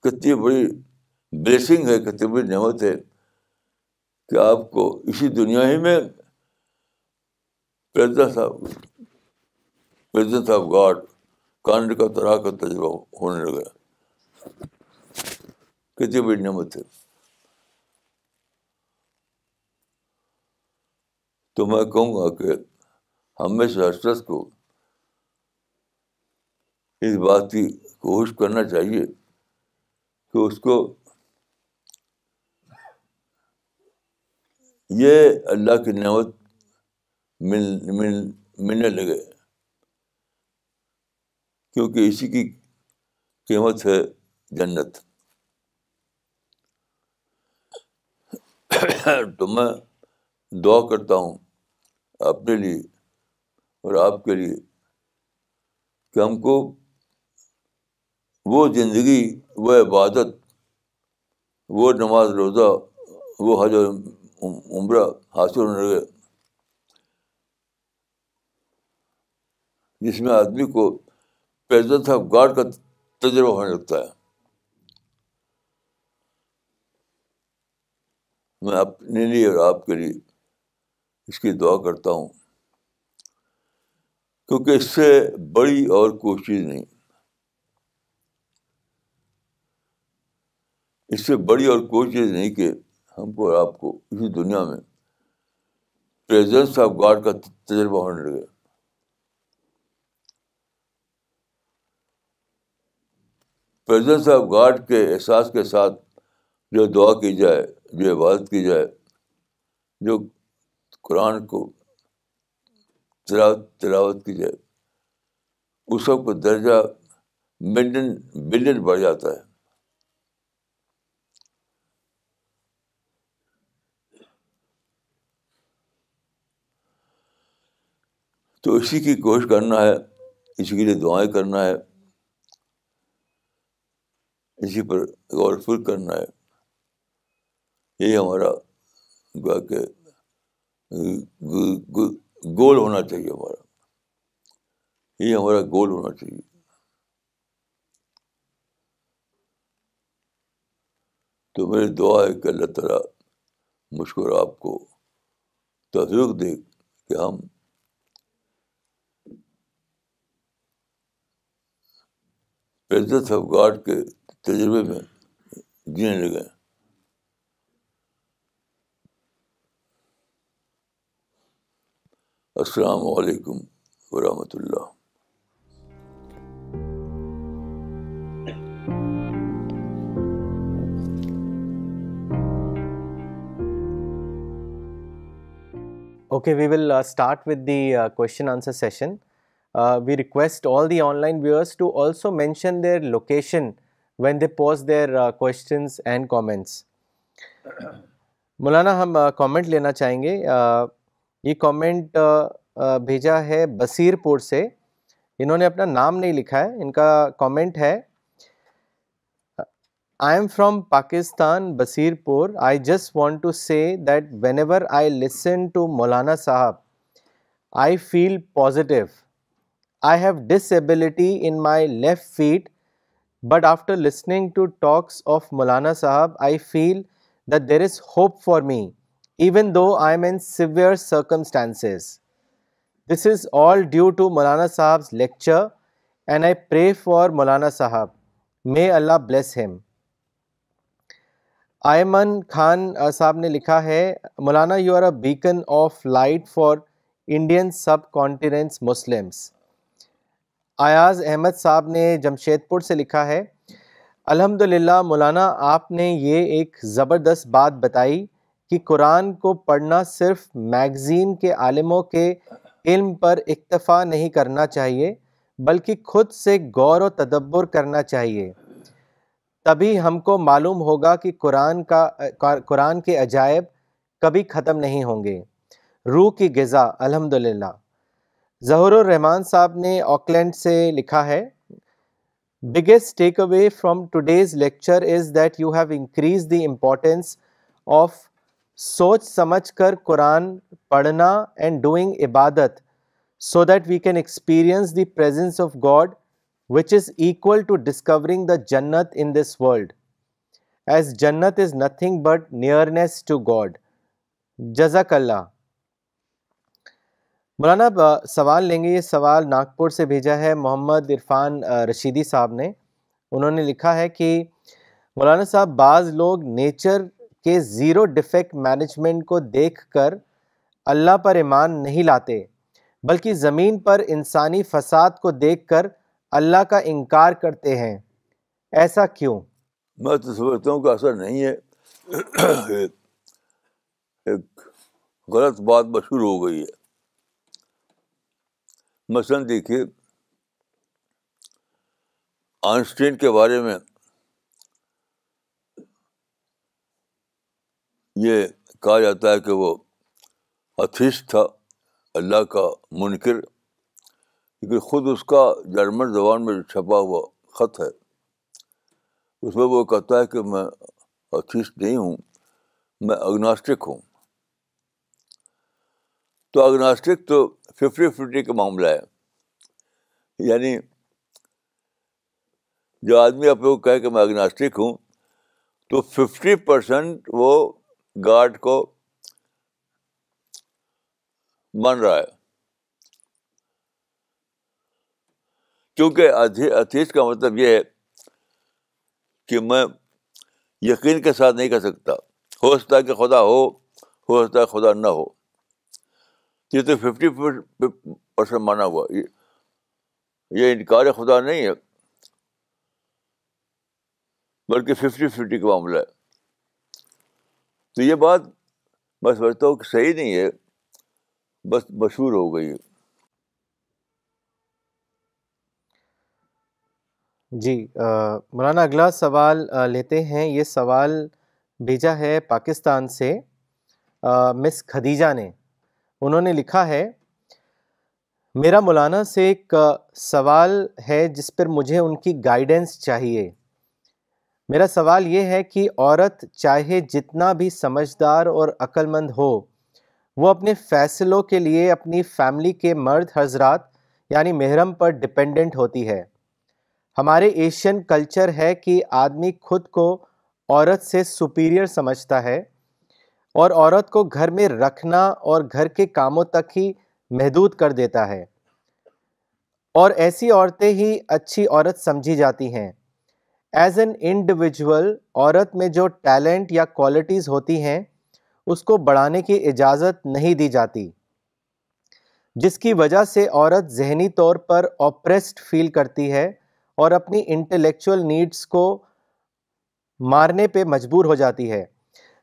کتنی بڑی بلیسنگ ہے، کتنی بڑی نعمت ہے کہ آپ کو اسی دنیا ہی میں پریزنس آف گاڈ، کانڈ کا طرح کا تجربہ ہونے لگا. کتنی بڑی نعمت ہے. تو میں کہوں گا کہ ہمیشہ ہر شخص کو اس بات کی کوشش کرنا چاہیے کہ اس کو یہ اللہ کی نعمت ملنے لگے، کیونکہ اسی کی قیمت ہے جنت. تو میں دعا کرتا ہوں اپنے لیے اور آپ کے لیے کہ ہم کو وہ زندگی، وہ عبادت، وہ نماز روزہ، وہ حج و عمرہ حاصل ہونے لگے جس میں آدمی کو پریزنس آف گاڈ کا تجربہ ہونے لگتا ہے. میں اپنے لیے اور آپ کے لیے اس کی دعا کرتا ہوں، کیونکہ اس سے بڑی اور کوئی چیز نہیں، اس سے بڑی اور کوئی چیز نہیں کہ ہم کو اور آپ کو اسی دنیا میں پریزنس آف گاڈ کا تجربہ ہونے لگے. پریزنس آف گاڈ کے احساس کے ساتھ جو دعا کی جائے، جو عبادت کی جائے، جو قرآن کو تلاوت کی جائے، اس سب کا درجہ بلین بڑھ جاتا ہے. تو اسی کی کوشش کرنا ہے، اسی کے لیے دعائیں کرنا ہے، اسی پر غور و فکر کرنا ہے. یہی ہمارا کہ گول ہونا چاہیے، ہمارا گول ہونا چاہیے. تو میری دعا ہے کہ اللہ تعالیٰ مجھ کو اور آپ کو توفیق دے کہ ہم پریزنس آف گاڈ کے تجربے میں جینے لگے. السلام علیکم ورحمۃ اللہ. Okay, we will start with the question answer session. We request all the online viewers to also mention their location when they post their questions and comments. مولانا ہم کامنٹ لینا چاہیں گے. یہ کامنٹ بھیجا ہے بصیر پور سے. انہوں نے اپنا نام نہیں لکھا ہے. ان کا کامنٹ ہے I am from Pakistan, Basirpur. I just want to say that whenever I listen to Maulana Sahab, I feel positive. I have disability in my left feet, but after listening to talks of Maulana Sahab, I feel that there is hope for me, even though I am in severe circumstances. This is all due to Maulana Sahab's lecture, and I pray for Maulana Sahab. May Allah bless him. Aiman Khan صاحب نے لکھا ہے Maulana you are a beacon of light for Indian subcontinents Muslims. Ayaz Ahmed Sahab نے جمشید پور سے لکھا ہے الحمدللہ مولانا آپ نے یہ ایک زبردست بات بتائی کہ قرآن کو پڑھنا صرف میگزین کے عالموں کے علم پر اکتفا نہیں کرنا چاہیے بلکہ خود سے غور و تدبر کرنا چاہیے. تبھی ہم کو معلوم ہوگا کہ قرآن کے عجائب کبھی ختم نہیں ہوں گے. روح کی غذا الحمدللہ. ظہور الرحمان صاحب نے آکلینڈ سے لکھا ہے biggest takeaway from today's lecture is that you have increase the importance of سوچ سمجھ کر قرآن پڑھنا اینڈ ڈوئنگ عبادت so that we can experience the presence of God which is equal to discovering the Jannat in this world, as Jannat is nothing but nearness to God. جزاک اللہ. مولانا سوال لیں گے. یہ سوال ناگپور سے بھیجا ہے محمد عرفان رشیدی صاحب نے. انہوں نے لکھا ہے کہ مولانا صاحب بعض لوگ نیچر کے زیرو ڈیفیکٹ مینجمنٹ کو دیکھ کر اللہ پر ایمان نہیں لاتے بلکہ زمین پر انسانی فساد کو دیکھ کر اللہ کا انکار کرتے ہیں. ایسا کیوں؟ میں تو سمجھتا ہوں کہ ایسا نہیں ہے. ایک غلط بات مشہور ہو گئی ہے. مثلاً دیکھیے آئنسٹین کے بارے میں یہ کہا جاتا ہے کہ وہ ایتھیسٹ تھا, اللہ کا منکر, لیکن خود اس کا جرمن زبان میں چھپا ہوا خط ہے, اس میں وہ کہتا ہے کہ میں ایتھیسٹ نہیں ہوں, میں اگناسٹک ہوں. تو اگناسٹک تو 50-50 کا معاملہ ہے. یعنی جو آدمی اپنے کو کہے کہ میں اگناسٹک ہوں تو 50% وہ گاڈ کو مان رہا ہے. کیونکہ ایتھیسٹ کا مطلب یہ ہے کہ میں یقین کے ساتھ نہیں کر سکتا. ہو سکتا ہے کہ خدا ہو سکتا ہے خدا نہ ہو. یہ تو 50% مانا ہوا. یہ انکار خدا نہیں ہے بلکہ 50-50 کا معاملہ ہے. تو یہ بات میں سمجھتا ہوں کہ صحیح نہیں ہے, بس مشہور ہو گئی ہے. جی مولانا اگلا سوال لیتے ہیں. یہ سوال بھیجا ہے پاکستان سے مس خدیجہ نے. انہوں نے لکھا ہے میرا مولانا سے ایک سوال ہے جس پر مجھے ان کی گائیڈنس چاہیے. میرا سوال یہ ہے کہ عورت چاہے جتنا بھی سمجھدار اور عقل مند ہو, وہ اپنے فیصلوں کے لیے اپنی فیملی کے مرد حضرات یعنی محرم پر ڈپینڈنٹ ہوتی ہے. ہمارے ایشین کلچر ہے کہ آدمی خود کو عورت سے سپیریئر سمجھتا ہے اور عورت کو گھر میں رکھنا اور گھر کے کاموں تک ہی محدود کر دیتا ہے, اور ایسی عورتیں ہی اچھی عورت سمجھی جاتی ہیں. ایز این انڈیویجول عورت میں جو ٹیلنٹ یا کوالٹیز ہوتی ہیں اس کو بڑھانے کی اجازت نہیں دی جاتی, جس کی وجہ سے عورت ذہنی طور پر اوپریسڈ فیل کرتی ہے اور اپنی انٹلیکچوئل نیڈس کو مارنے پہ مجبور ہو جاتی ہے,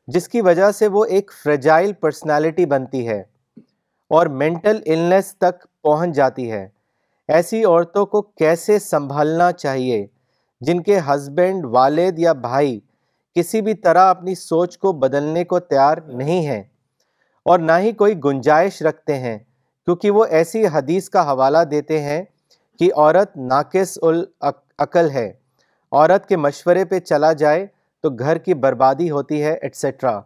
جس کی وجہ سے وہ ایک فریجائل پرسنالٹی بنتی ہے. اور مینٹل النس تک پہنچ جاتی ہے۔ ایسی عورتوں کو کیسے سنبھالنا چاہیے جن کے ہسبینڈ، والد یا بھائی کسی بھی طرح اپنی سوچ کو بدلنے کو تیار نہیں ہیں اور نہ ہی کوئی گنجائش رکھتے ہیں، کیونکہ وہ ایسی حدیث کا حوالہ دیتے ہیں کہ عورت ناقص العقل ہے، عورت کے مشورے پہ چلا جائے تو گھر کی بربادی ہوتی ہے ایٹسیٹرا۔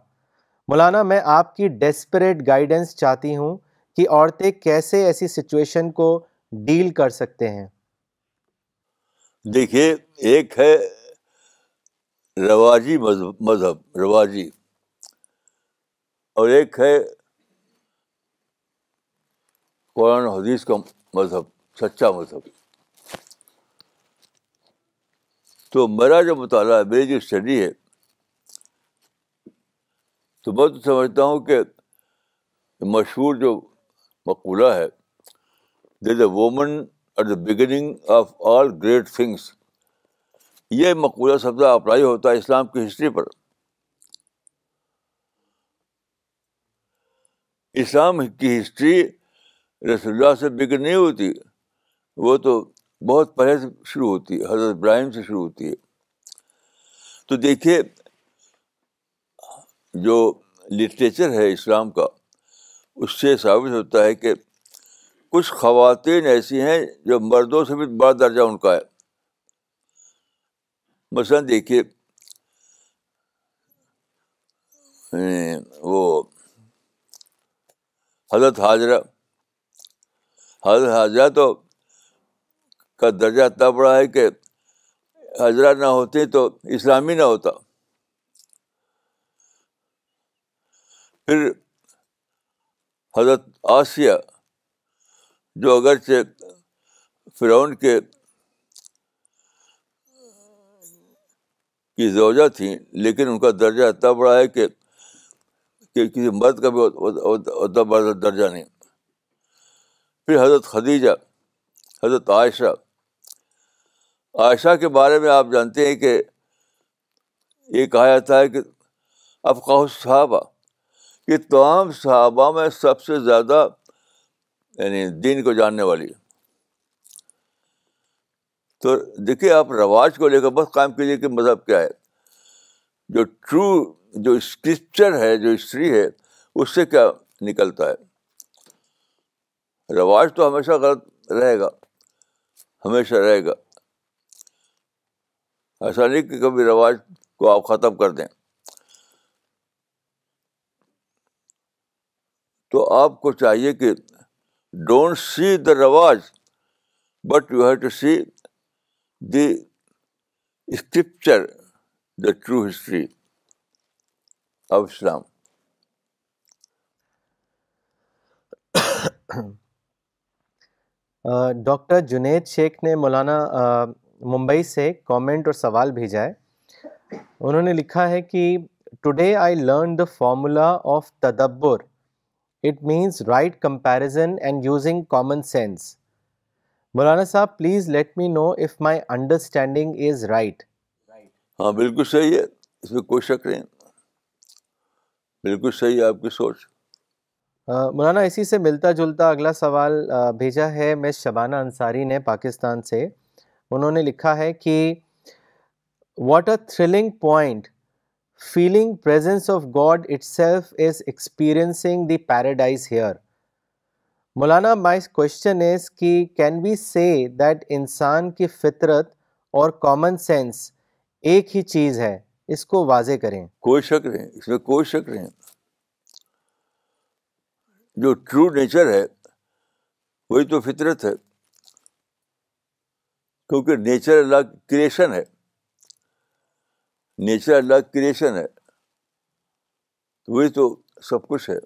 مولانا، میں آپ کی ڈیسپریٹ گائیڈنس چاہتی ہوں کہ عورتیں کیسے ایسی سچویشن کو ڈیل کر سکتے ہیں۔ دیکھیے، ایک ہے رواجی مذہب رواجی، اور ایک ہے قرآن و حدیث کا مذہب، سچا مذہب۔ تو میرا جو مطالعہ ہے، میری جو اسٹڈی ہے، تو میں تو سمجھتا ہوں کہ مشہور جو مقولہ ہے there is a woman at the beginning of all great things, یہ مقولہ سب سے اپلائی ہوتا ہے اسلام کی ہسٹری پر۔ اسلام کی ہسٹری رسول اللہ سے بگن نہیں ہوتی، وہ تو بہت پہلے سے شروع ہوتی ہے، حضرت ابراہیم سے شروع ہوتی ہے۔ تو دیکھیے، جو لٹریچر ہے اسلام کا، اس سے ثابت ہوتا ہے کہ کچھ خواتین ایسی ہیں جو مردوں سے بھی بڑا درجہ ان کا ہے۔ مثلاً دیکھیے، وہ حضرت حاجرہ تو کا درجہ اتنا بڑا ہے کہ حاجرہ نہ ہوتی تو اسلام ہی نہ ہوتا۔ پھر حضرت آسیہ، جو اگرچہ فرعون کی زوجہ تھیں، لیکن ان کا درجہ اتنا بڑا ہے کہ کسی مرد کا بھی اتنا بڑا درجہ نہیں۔ پھر حضرت خدیجہ، حضرت عائشہ کے بارے میں آپ جانتے ہیں کہ یہ کہا جاتا ہے کہ افقہ الصحابہ، کہ تمام صحابہ میں سب سے زیادہ یعنی دین کو جاننے والی ہے۔ تو دیکھیے، آپ رواج کو لے کر بس قائم کیجیے کہ مذہب کیا ہے۔ جو ٹرو جو اسکرپچر ہے، جو ہسٹری ہے، اس سے کیا نکلتا ہے۔ رواج تو ہمیشہ غلط رہے گا، ہمیشہ رہے گا۔ ایسا نہیں کہ کبھی رواج کو آپ ختم کر دیں۔ تو آپ کو چاہیے کہ ڈونٹ سی دا رواج but you have to see the scripture, the true history of Islam. Doctor Junaid Sheikh نے مولانا ممبئی سے کامنٹ اور سوال بھیجا ہے۔ انہوں نے لکھا ہے کہ today I learn the formula of تدبر، it means right comparison and using common sense. مولانا صاحب، please let me know if my understanding is right. ہاں، بالکل صحیح ہے، اس میں کوئی شک نہیں، بالکل صحیح ہے آپ کی سوچ۔ مولانا، اسی سے ملتا جلتا اگلا سوال بھیجا ہے مس شبانہ انصاری نے پاکستان سے۔ انہوں نے لکھا ہے کہ what a thrilling point, feeling presence of God itself is experiencing the paradise here. Maulana, my question is کہ کین وی سے دیٹ انسان کی فطرت اور کامن سینس ایک ہی چیز ہے؟ اس کو واضح کریں۔ کوئی شک نہیں، اس میں کوئی شک نہیں۔ جو ٹرو نیچر ہے وہی تو فطرت ہے، کیونکہ نیچر اللہ کی کریشن ہے، نیچر اللہ کی کریشن ہے، وہی تو سب کچھ ہے۔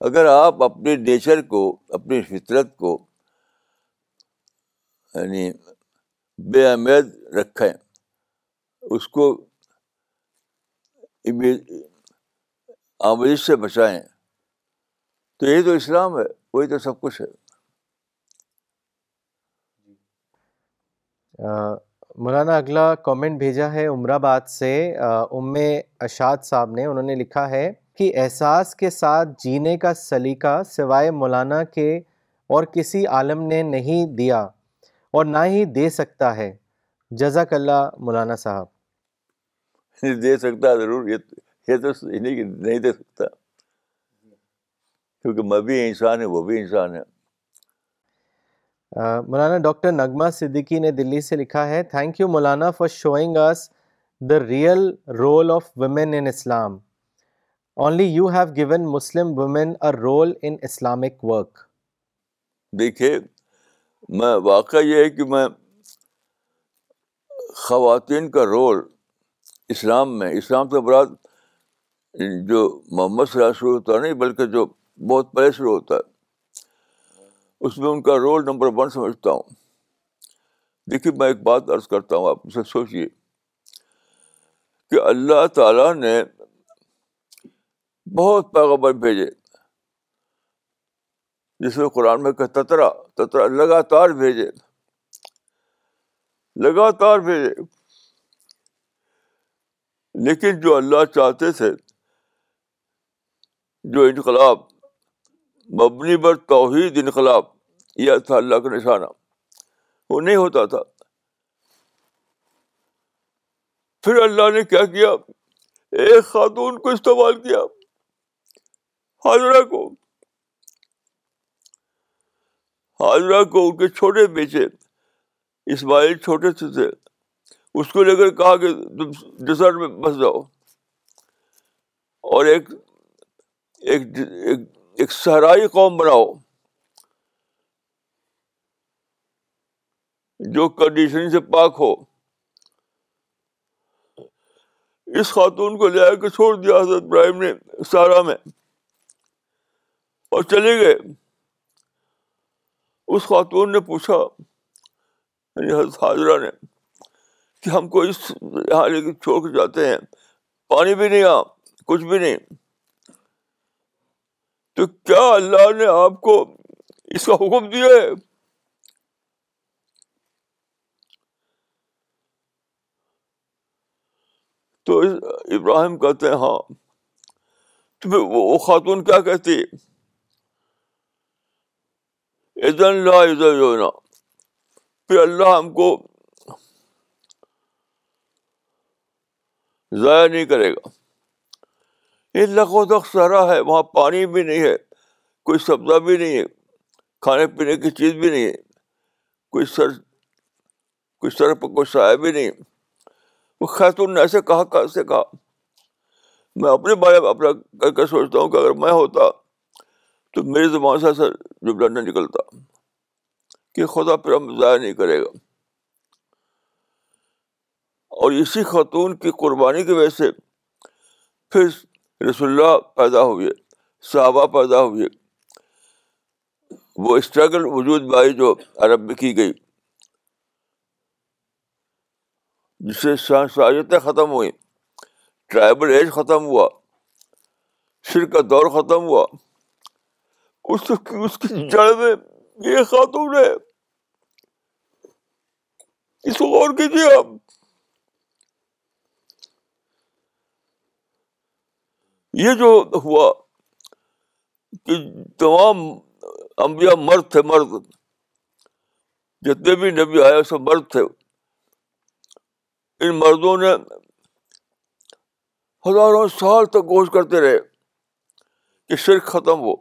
اگر آپ اپنے نیچر کو، اپنی فطرت کو یعنی بے اہمیت رکھیں، اس کو آمیزش سے بچائیں، تو یہی تو اسلام ہے، وہی تو سب کچھ ہے۔ مولانا، اگلا کامنٹ بھیجا ہے عمر آباد سے ام اشاد صاحب نے۔ انہوں نے لکھا ہے کہ احساس کے ساتھ جینے کا سلیقہ سوائے مولانا کے اور کسی عالم نے نہیں دیا اور نہ ہی دے سکتا ہے. جزاک اللہ مولانا صاحب. دے سکتا ہے ضرور, یہ تو نہیں کہ نہیں دے سکتا, کیونکہ میں بھی انسان ہے, وہ بھی انسان ہے. مولانا ڈاکٹر نغمہ صدیقی نے دلی سے لکھا ہے, thank you Maulana for showing us the real role of women in Islam. Only you have given Muslim women a role in Islamic work. دیکھیے, میں واقعہ یہ ہے کہ میں خواتین کا رول اسلام میں, اسلام سے مراد جو محمد صلی اللہ علیہ وسلم شروع ہوتا ہے نہیں, بلکہ جو بہت پہلے شروع ہوتا ہے, اس میں ان کا رول نمبر 1 سمجھتا ہوں. دیکھیے میں ایک بات عرض کرتا ہوں, آپ اسے سوچیے کہ اللہ تعالیٰ نے بہت پیغمبر بھیجے, جس میں قرآن میں کہ تترا لگاتار بھیجے, لیکن جو اللہ چاہتے تھے, جو انقلاب مبنی بر توحید انقلاب, یہ تھا اللہ کا نشانہ, وہ نہیں ہوتا تھا. پھر اللہ نے کیا کیا, ایک خاتون کو استعمال کیا, حاضرہ کو ان کے چھوٹے بیچے, اسماعیل چھوٹے سے تھے, اس کو لے کر کہا کہ تم ڈیزرٹ میں بس جاؤ, اور ایک صحرائی قوم بناؤ جو کنڈیشن سے پاک ہو. اس خاتون کو لے آ کے چھوڑ دیا حضرت ابراہیم نے صحرا میں, اور چلے گئے. اس خاتون نے پوچھا, یعنی حضرت حاضرہ نے, کہ ہم کو اس یہاں لے کے چھوڑ کے جاتے ہیں, پانی بھی نہیں, یہاں کچھ بھی نہیں, تو کیا اللہ نے آپ کو اس کا حکم دیا ہے؟ تو ابراہیم کہتے ہیں ہاں. تو پھر وہ خاتون کیا کہتی, اذن لا یضیعنا, پھر اللہ ہم کو ضائع نہیں کرے گا. یہ لغودق صحرا ہے, وہاں پانی بھی نہیں ہے, کوئی سبزہ بھی نہیں ہے, کھانے پینے کی چیز بھی نہیں ہے, کوئی سر پر کوئی سایہ بھی نہیں. وہ خاتون نے ایسے کہا, میں اپنے بارے میں اپنا کر کے سوچتا ہوں کہ اگر میں ہوتا تو میری زبان سے ایسا جملہ نہ نکلتا کہ خدا پھر ہم ضائع نہیں کرے گا. اور اسی خاتون کی قربانی کی وجہ سے پھر رسول اللہ پیدا ہوئے, صحابہ پیدا ہوئے, وہ اسٹرگل وجود میں آئی جو عرب میں کی گئی, جس سے شہنشاہیتیں ختم ہوئیں, ٹرائبل ایج ختم ہوا, شرک کا دور ختم ہوا. اس کی جڑ میں یہ خاتون ہے. اس کو غور کیجیے آپ. یہ جو ہوا کہ تمام انبیاء مرد تھے, جتنے بھی نبی آئے سب مرد تھے. ان مردوں نے ہزاروں سال تک کوشش کرتے رہے کہ شرک ختم ہو,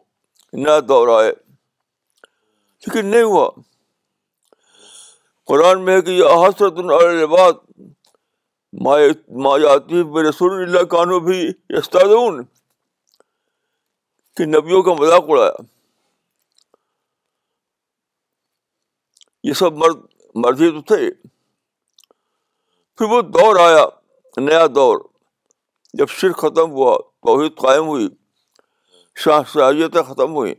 نیا دور آئے, لیکن نہیں ہوا. قرآن میں ہے کہ یہ حسرۃ علی العباد ما یاتیہم من رسول الا کانوا بہ یستہزئون, کہ نبیوں کا مذاق اڑایا. یہ سب مرد ہی تو تھے. پھر وہ دور آیا, نیا دور, جب شرک ختم ہوا, توحید قائم ہوئی, شہنشاہیتیں ختم ہوئی.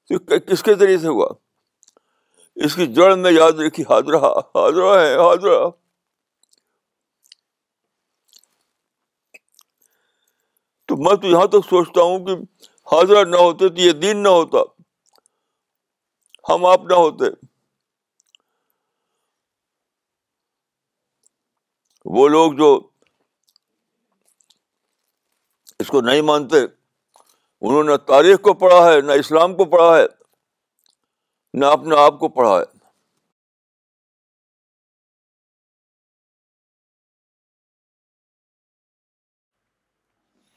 تو کس کے ذریعے سے ہوا؟ اس کی جڑ میں یاد رکھی حاضرہ ہے, حاضرہ. تو میں تو یہاں تک سوچتا ہوں کہ حاضرہ نہ ہوتے تو یہ دین نہ ہوتا, ہم آپ نہ ہوتے. وہ لوگ جو اس کو نہیں مانتے. انہوں نے تاریخ کو پڑھا ہے, نہ اسلام کو پڑھا ہے, نہ اپنے آپ کو پڑھا ہے.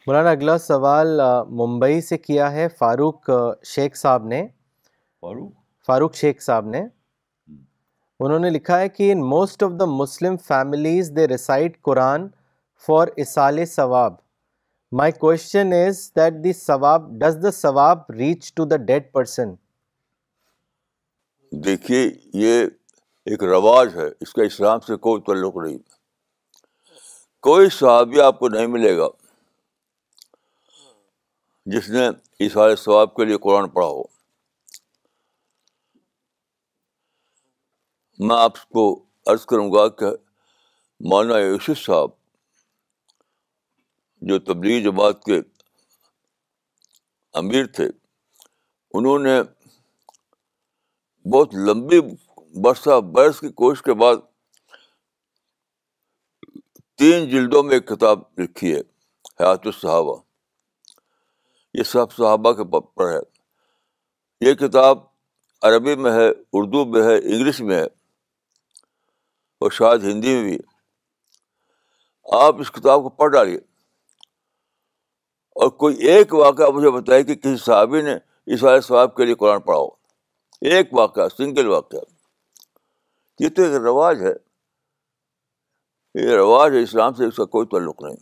مولانا اگلا سوال ممبئی سے کیا ہے فاروق شیخ صاحب نے. فاروق شیخ صاحب نے انہوں نے لکھا ہے کہ in most of the Muslim families they recite Quran for اصال ثواب. My question is that the ثواب ڈز دا ثواب reach to the dead person. دیکھیے یہ ایک رواج ہے, اس کا اسلام سے کوئی تعلق نہیں. کوئی صحابی آپ کو نہیں ملے گا جس نے ایصال ثواب کے لیے قرآن پڑھا ہو. میں آپ کو عرض کروں گا کہ مولانا یوسف صاحب جو تبلیغی جماعت کے امیر تھے, انہوں نے بہت لمبی برس کی کوشش کے بعد 3 جلدوں میں ایک کتاب لکھی ہے, حیات الصحابہ. یہ سب صحابہ کے پر ہے. یہ کتاب عربی میں ہے, اردو میں ہے, انگلش میں ہے, اور شاید ہندی میں بھی. آپ اس کتاب کو پڑھ ڈالیے اور کوئی ایک واقعہ مجھے بتائے کہ کسی صحابی نے ایصال ثواب کے لیے قرآن پڑھا ہو. ایک واقعہ, سنگل واقعہ. یہ تو ایک رواج ہے, یہ رواج ہے, اسلام سے اس کا کوئی تعلق نہیں.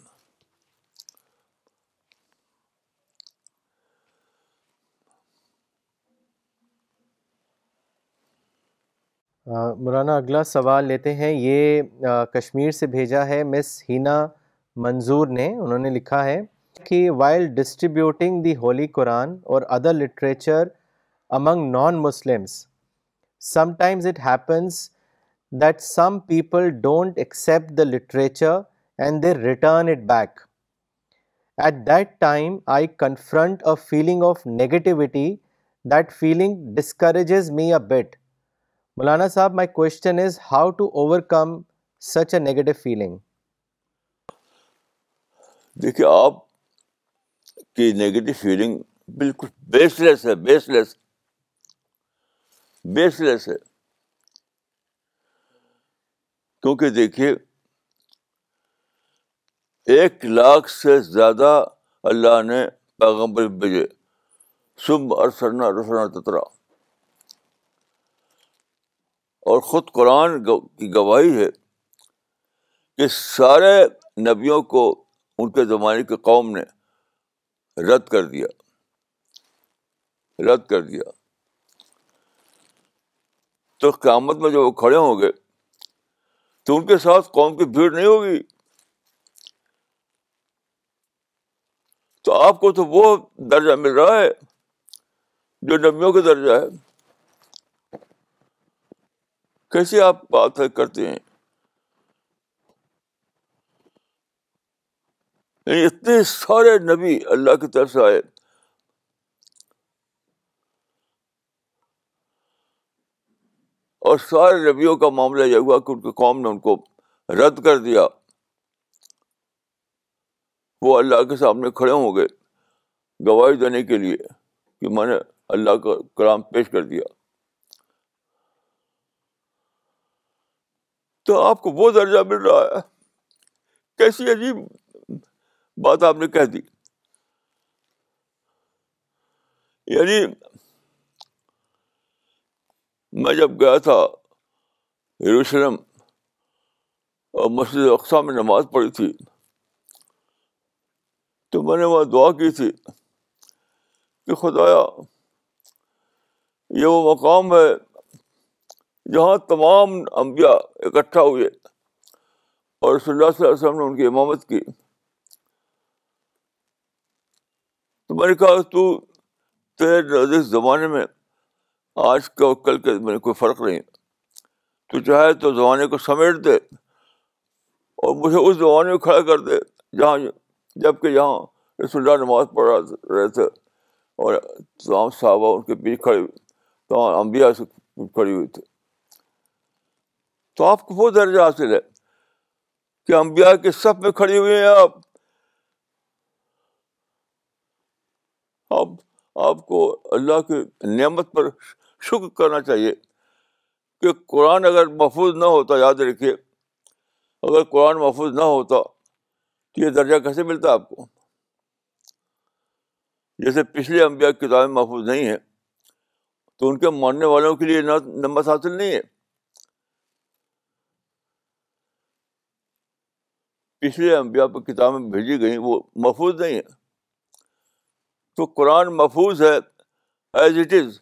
مولانا اگلا سوال لیتے ہیں. یہ کشمیر سے بھیجا ہے مس ہینا منظور نے. انہوں نے لکھا ہے کہ while distributing the Holy Quran or other literature among non-Muslims, sometimes it happens that some people don't accept the literature and they return it back. At that time, I confront a feeling of negativity. That feeling discourages me a bit. Maulana Sahab, my question is how to overcome such a negative feeling? دیکھیے آپ کی negative feeling بالکل بیس لیس ہے. کیونکہ دیکھیے 1,00,000 سے زیادہ اللہ نے پیغمبر بھیجے, ثم ارسلنا رسلنا تترا, اور خود قرآن کی گواہی ہے کہ سارے نبیوں کو ان کے زمانے کی قوم نے رد کر دیا. تو قیامت میں جب وہ کھڑے ہوں گے تو ان کے ساتھ قوم کی بھیڑ نہیں ہوگی. تو آپ کو تو وہ درجہ مل رہا ہے جو نبیوں کا درجہ ہے. کیسے آپ بات کرتے ہیں؟ یعنی اتنے سارے نبی اللہ کی طرف سے آئے, اور سارے نبیوں کا معاملہ یہ ہوا کہ ان کی قوم نے ان کو رد کر دیا. وہ اللہ کے سامنے کھڑے ہوں گے گواہی دینے کے لیے کہ میں نے اللہ کا کلام پیش کر دیا. تو آپ کو وہ درجہ مل رہا ہے. کیسی عجیب بات آپ نے کہہ دی. یعنی میں جب گیا تھا یروشلم اور مسجد اقصی میں نماز پڑھی تھی, تو میں نے وہاں دعا کی تھی کہ خدایا یہ وہ مقام ہے جہاں تمام انبیاء اکٹھا ہوئے اور رسول اللہ صلی اللہ علیہ وسلم نے ان کی امامت کی. تو میں نے کہا تو تیرے نزدیک زمانے میں آج کا اور کل کے میں کوئی فرق نہیں, تو چاہے تو زمانے کو سمیٹ دے اور مجھے اس زمانے میں کھڑا کر دے جبکہ یہاں رسول اللہ نماز پڑھ رہے تھے اور تمام صحابہ ان کے پیچھے کھڑے ہوئے, تمام انبیاء سے کھڑی ہوئی تھے. تو آپ کو وہ درجہ حاصل ہے کہ انبیاء کے صف میں کھڑی ہوئی ہیں آپ. آپ کو اللہ کی نعمت پر شکر کرنا چاہیے کہ قرآن اگر محفوظ نہ ہوتا، یاد رکھیے، اگر قرآن محفوظ نہ ہوتا تو یہ درجہ کیسے ملتا آپ کو؟ جیسے پچھلے انبیاء کی کتابیں محفوظ نہیں ہیں تو ان کے ماننے والوں کے لیے نعمت حاصل نہیں ہے. پچھلے انبیاء پر کتابیں بھیجی گئیں وہ محفوظ نہیں ہیں. تو قرآن محفوظ ہے ایز اٹ از،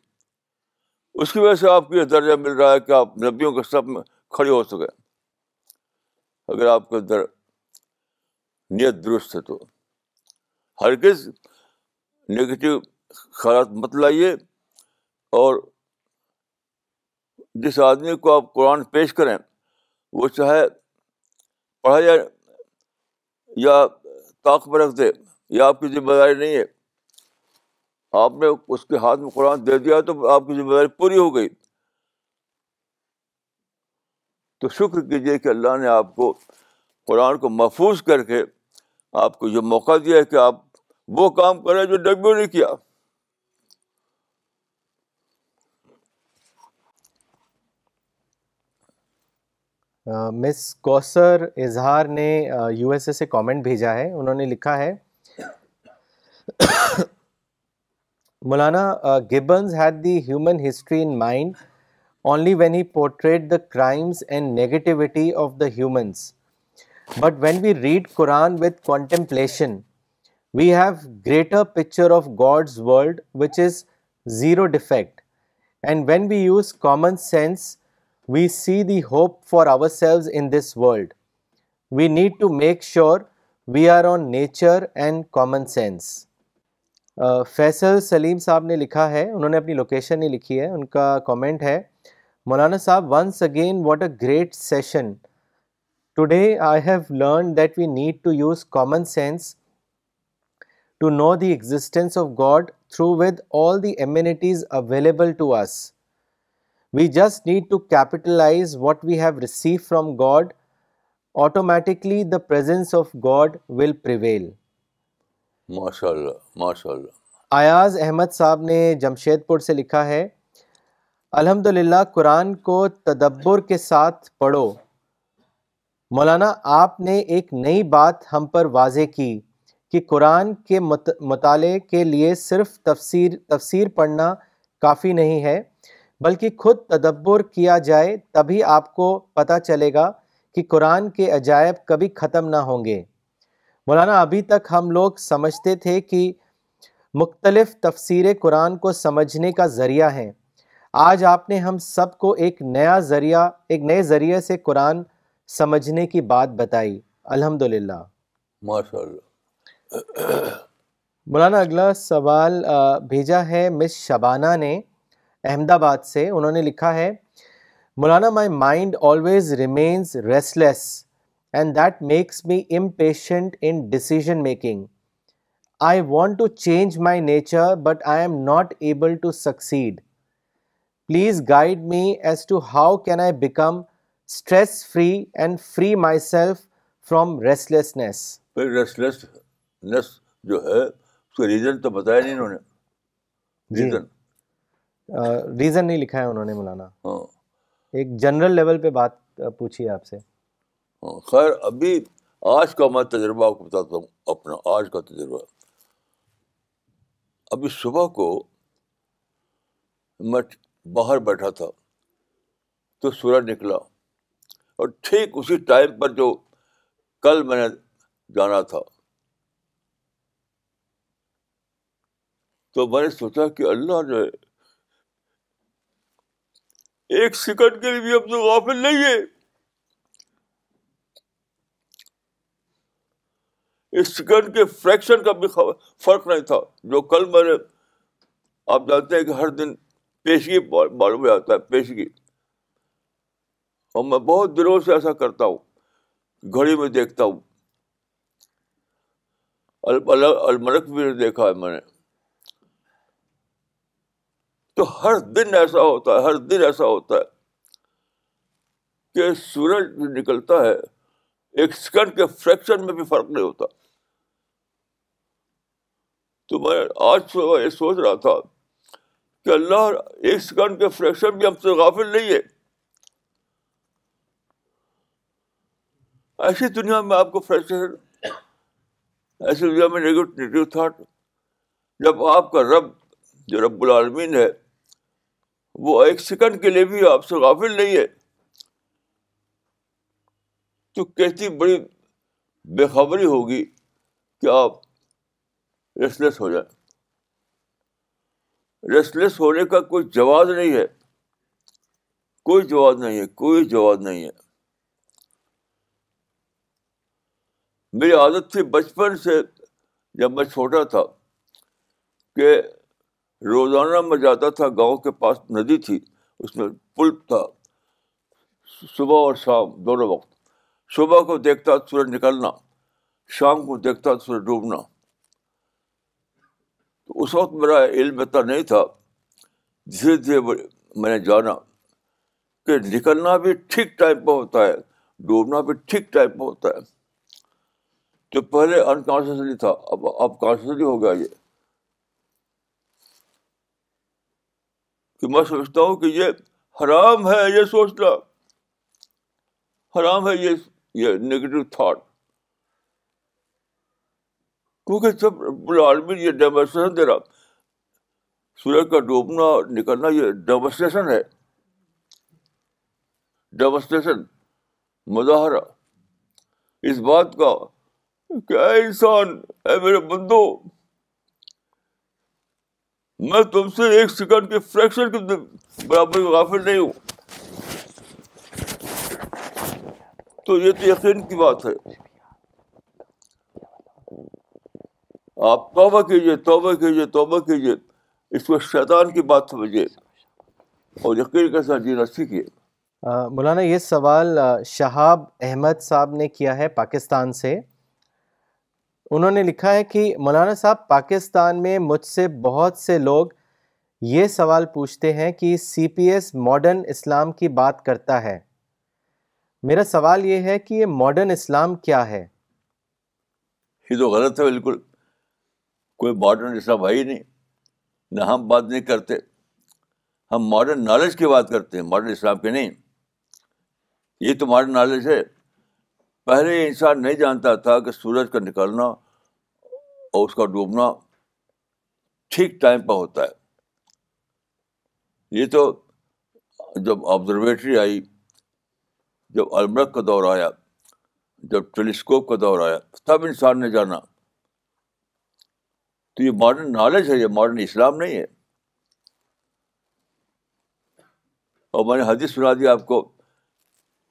اس کی وجہ سے آپ کو یہ درجہ مل رہا ہے کہ آپ نبیوں کے صف میں کھڑے ہو سکے. اگر آپ کے اندر نیت درست ہے تو ہرگز نگیٹو خیالات مت لائیے. اور جس آدمی کو آپ قرآن پیش کریں وہ چاہے پڑھا جائے یا طاق پر رکھ دے، یہ آپ کی ذمہ داری نہیں ہے. آپ نے اس کے ہاتھ میں قرآن دے دیا تو آپ کی ذمہ داری پوری ہو گئی. تو شکر کیجیے کہ اللہ نے آپ کو قرآن کو محفوظ کر کے آپ کو یہ موقع دیا ہے کہ آپ وہ کام کریں جو نبیوں نے کیا. مس کوثر اظہار نے یو ایس اے سے کامنٹ بھیجا ہے. انہوں نے لکھا ہے مولانا Gibbons had the human history in mind only when he portrayed the crimes and negativity of the humans. But when we read Quran with contemplation, we have greater picture of God's world which is zero defect. And when we use common sense, we see the hope for ourselves in this world. We need to make sure we are on nature and common sense. Faisal سلیم صاحب نے لکھا ہے، انہوں نے اپنی location نہیں لکھی ہے. ان کا کامنٹ ہے Maulana Sahab once again what a great session. Today I have learned that we need to use common sense to know the existence of God through with all the amenities available to us. We just need to capitalize what we have received from God. Automatically the presence of God will prevail. ماشاء اللہ ماشاء اللہ. ایاز احمد صاحب نے جمشید پور سے لکھا ہے الحمدللہ قرآن کو تدبر کے ساتھ پڑھو. مولانا آپ نے ایک نئی بات ہم پر واضح کی کہ قرآن کے مطالعے کے لیے صرف تفسیر پڑھنا کافی نہیں ہے بلکہ خود تدبر کیا جائے تبھی آپ کو پتہ چلے گا کہ قرآن کے عجائب کبھی ختم نہ ہوں گے. مولانا ابھی تک ہم لوگ سمجھتے تھے کہ مختلف تفسیر قرآن کو سمجھنے کا ذریعہ ہیں. آج آپ نے ہم سب کو ایک نئے ذریعے سے قرآن سمجھنے کی بات بتائی. الحمدللہ ماشاء اللہ. مولانا اگلا سوال بھیجا ہے مس شبانہ نے احمد آباد سے. انہوں نے لکھا ہے مولانا my mind always remains restless and that makes me impatient in decision making. I want to change my nature but I am not able to succeed. Please guide me as to how can I become stress free and free myself from restlessness. ریسٹلیسنس جو ہے اس کا reason تو بتایا نہیں انہوں نے. Reason نہیں لکھا ہے انہوں نے مولانا. ہاں ایک جنرل لیول پہ بات پوچھی آپ سے. خیر ابھی آج کا میں تجربہ آپ کو بتاتا ہوں، اپنا آج کا تجربہ. ابھی صبح کو میں باہر بیٹھا تھا تو سورج نکلا اور ٹھیک اسی ٹائم پر جو کل میں نے جانا تھا تو میں نے سوچا کہ اللہ جو ہے ایک سیکنڈ کے لیے بھی اب تو غافل نہیں ہے. ایک سیکنڈ کے فریکشن کا بھی فرق نہیں تھا. جو کل میں نے، آپ جانتے ہیں کہ ہر دن پیشگی معلوم ہو جاتا ہے، پیشگی، اور میں بہت دنوں سے ایسا کرتا ہوں، گھڑی میں دیکھتا ہوں. الملک بھی دیکھا ہے میں نے. تو ہر دن ایسا ہوتا ہے، ہر دن ایسا ہوتا ہے کہ سورج نکلتا ہے، ایک سیکنڈ کے فریکشن میں بھی فرق نہیں ہوتا. تو میں آج صبح یہ سوچ رہا تھا کہ اللہ ایک سیکنڈ کے فریکشن بھی ہم سے غافل نہیں ہے. ایسی دنیا میں آپ کو فریکشن، ایسی دنیا میں نیگیٹو تھاٹ، جب آپ کا رب جو رب العالمین ہے وہ ایک سیکنڈ کے لیے بھی آپ سے غافل نہیں ہے، تو کیسی بڑی بے خبری ہوگی کہ آپ ریسٹلیس ہو جائیں. ریسٹلیس ہونے کا کوئی جواز نہیں ہے، کوئی جواز نہیں ہے، کوئی جواز نہیں ہے. میری عادت تھی بچپن سے، جب میں چھوٹا تھا، کہ روزانہ میں جاتا تھا، گاؤں کے پاس ندی تھی، اس میں پل تھا، صبح اور شام دونوں وقت. صبح کو دیکھتا سورج نکلنا، شام کو دیکھتا سورج ڈوبنا. تو اس وقت میرا علم اتنا نہیں تھا. دھیرے دھیرے میں نے جانا کہ نکلنا بھی ٹھیک ٹائم پہ ہوتا ہے، ڈوبنا بھی ٹھیک ٹائم پہ ہوتا ہے. تو پہلے انکانشیسلی تھا، اب کانشیسلی ہو گیا یہ، کہ میں سوچتا ہوں کہ یہ حرام ہے، یہ سوچنا حرام ہے، یہ نیگیٹو تھاٹ. کیونکہ جب رب العالمین یہ ڈیمونسٹریشن دے رہا، سورج کا ڈوبنا نکلنا، یہ ڈیمونسٹریشن ہے، ڈیمونسٹریشن، مظاہرہ اس بات کا کہ اے انسان، اے میرے بندو، میں تم سے ایک سیکنڈ کے فریکشن کے برابر غافل نہیں ہوں. تو یہ تو یقین کی بات ہے. آپ توبہ کیجیے، توبہ کیجیے، توبہ کیجیے، اس کو شیطان کی بات سمجھیے اور یقین کے ساتھ جینا سیکھیے. مولانا یہ سوال شہاب احمد صاحب نے کیا ہے پاکستان سے. انہوں نے لکھا ہے کہ مولانا صاحب، پاکستان میں مجھ سے بہت سے لوگ یہ سوال پوچھتے ہیں کہ سی پی ایس ماڈرن اسلام کی بات کرتا ہے. میرا سوال یہ ہے کہ یہ ماڈرن اسلام کیا ہے؟ یہ تو غلط ہے بالکل. کوئی ماڈرن اسلام ہے ہی نہیں، نہ ہم بات نہیں کرتے. ہم ماڈرن نالج کی بات کرتے ہیں، ماڈرن اسلام کی نہیں. یہ تو ماڈرن نالج ہے. پہلے انسان نہیں جانتا تھا کہ سورج کا نکلنا اور اس کا ڈوبنا ٹھیک ٹائم پہ ہوتا ہے. یہ تو جب آبزرویٹری آئی، جب المرک کا دور آیا، جب ٹیلیسکوپ کا دور آیا، تب انسان نے جانا. تو یہ ماڈرن نالج ہے، یہ ماڈرن اسلام نہیں ہے. اور میں نے حدیث سنا دی آپ کو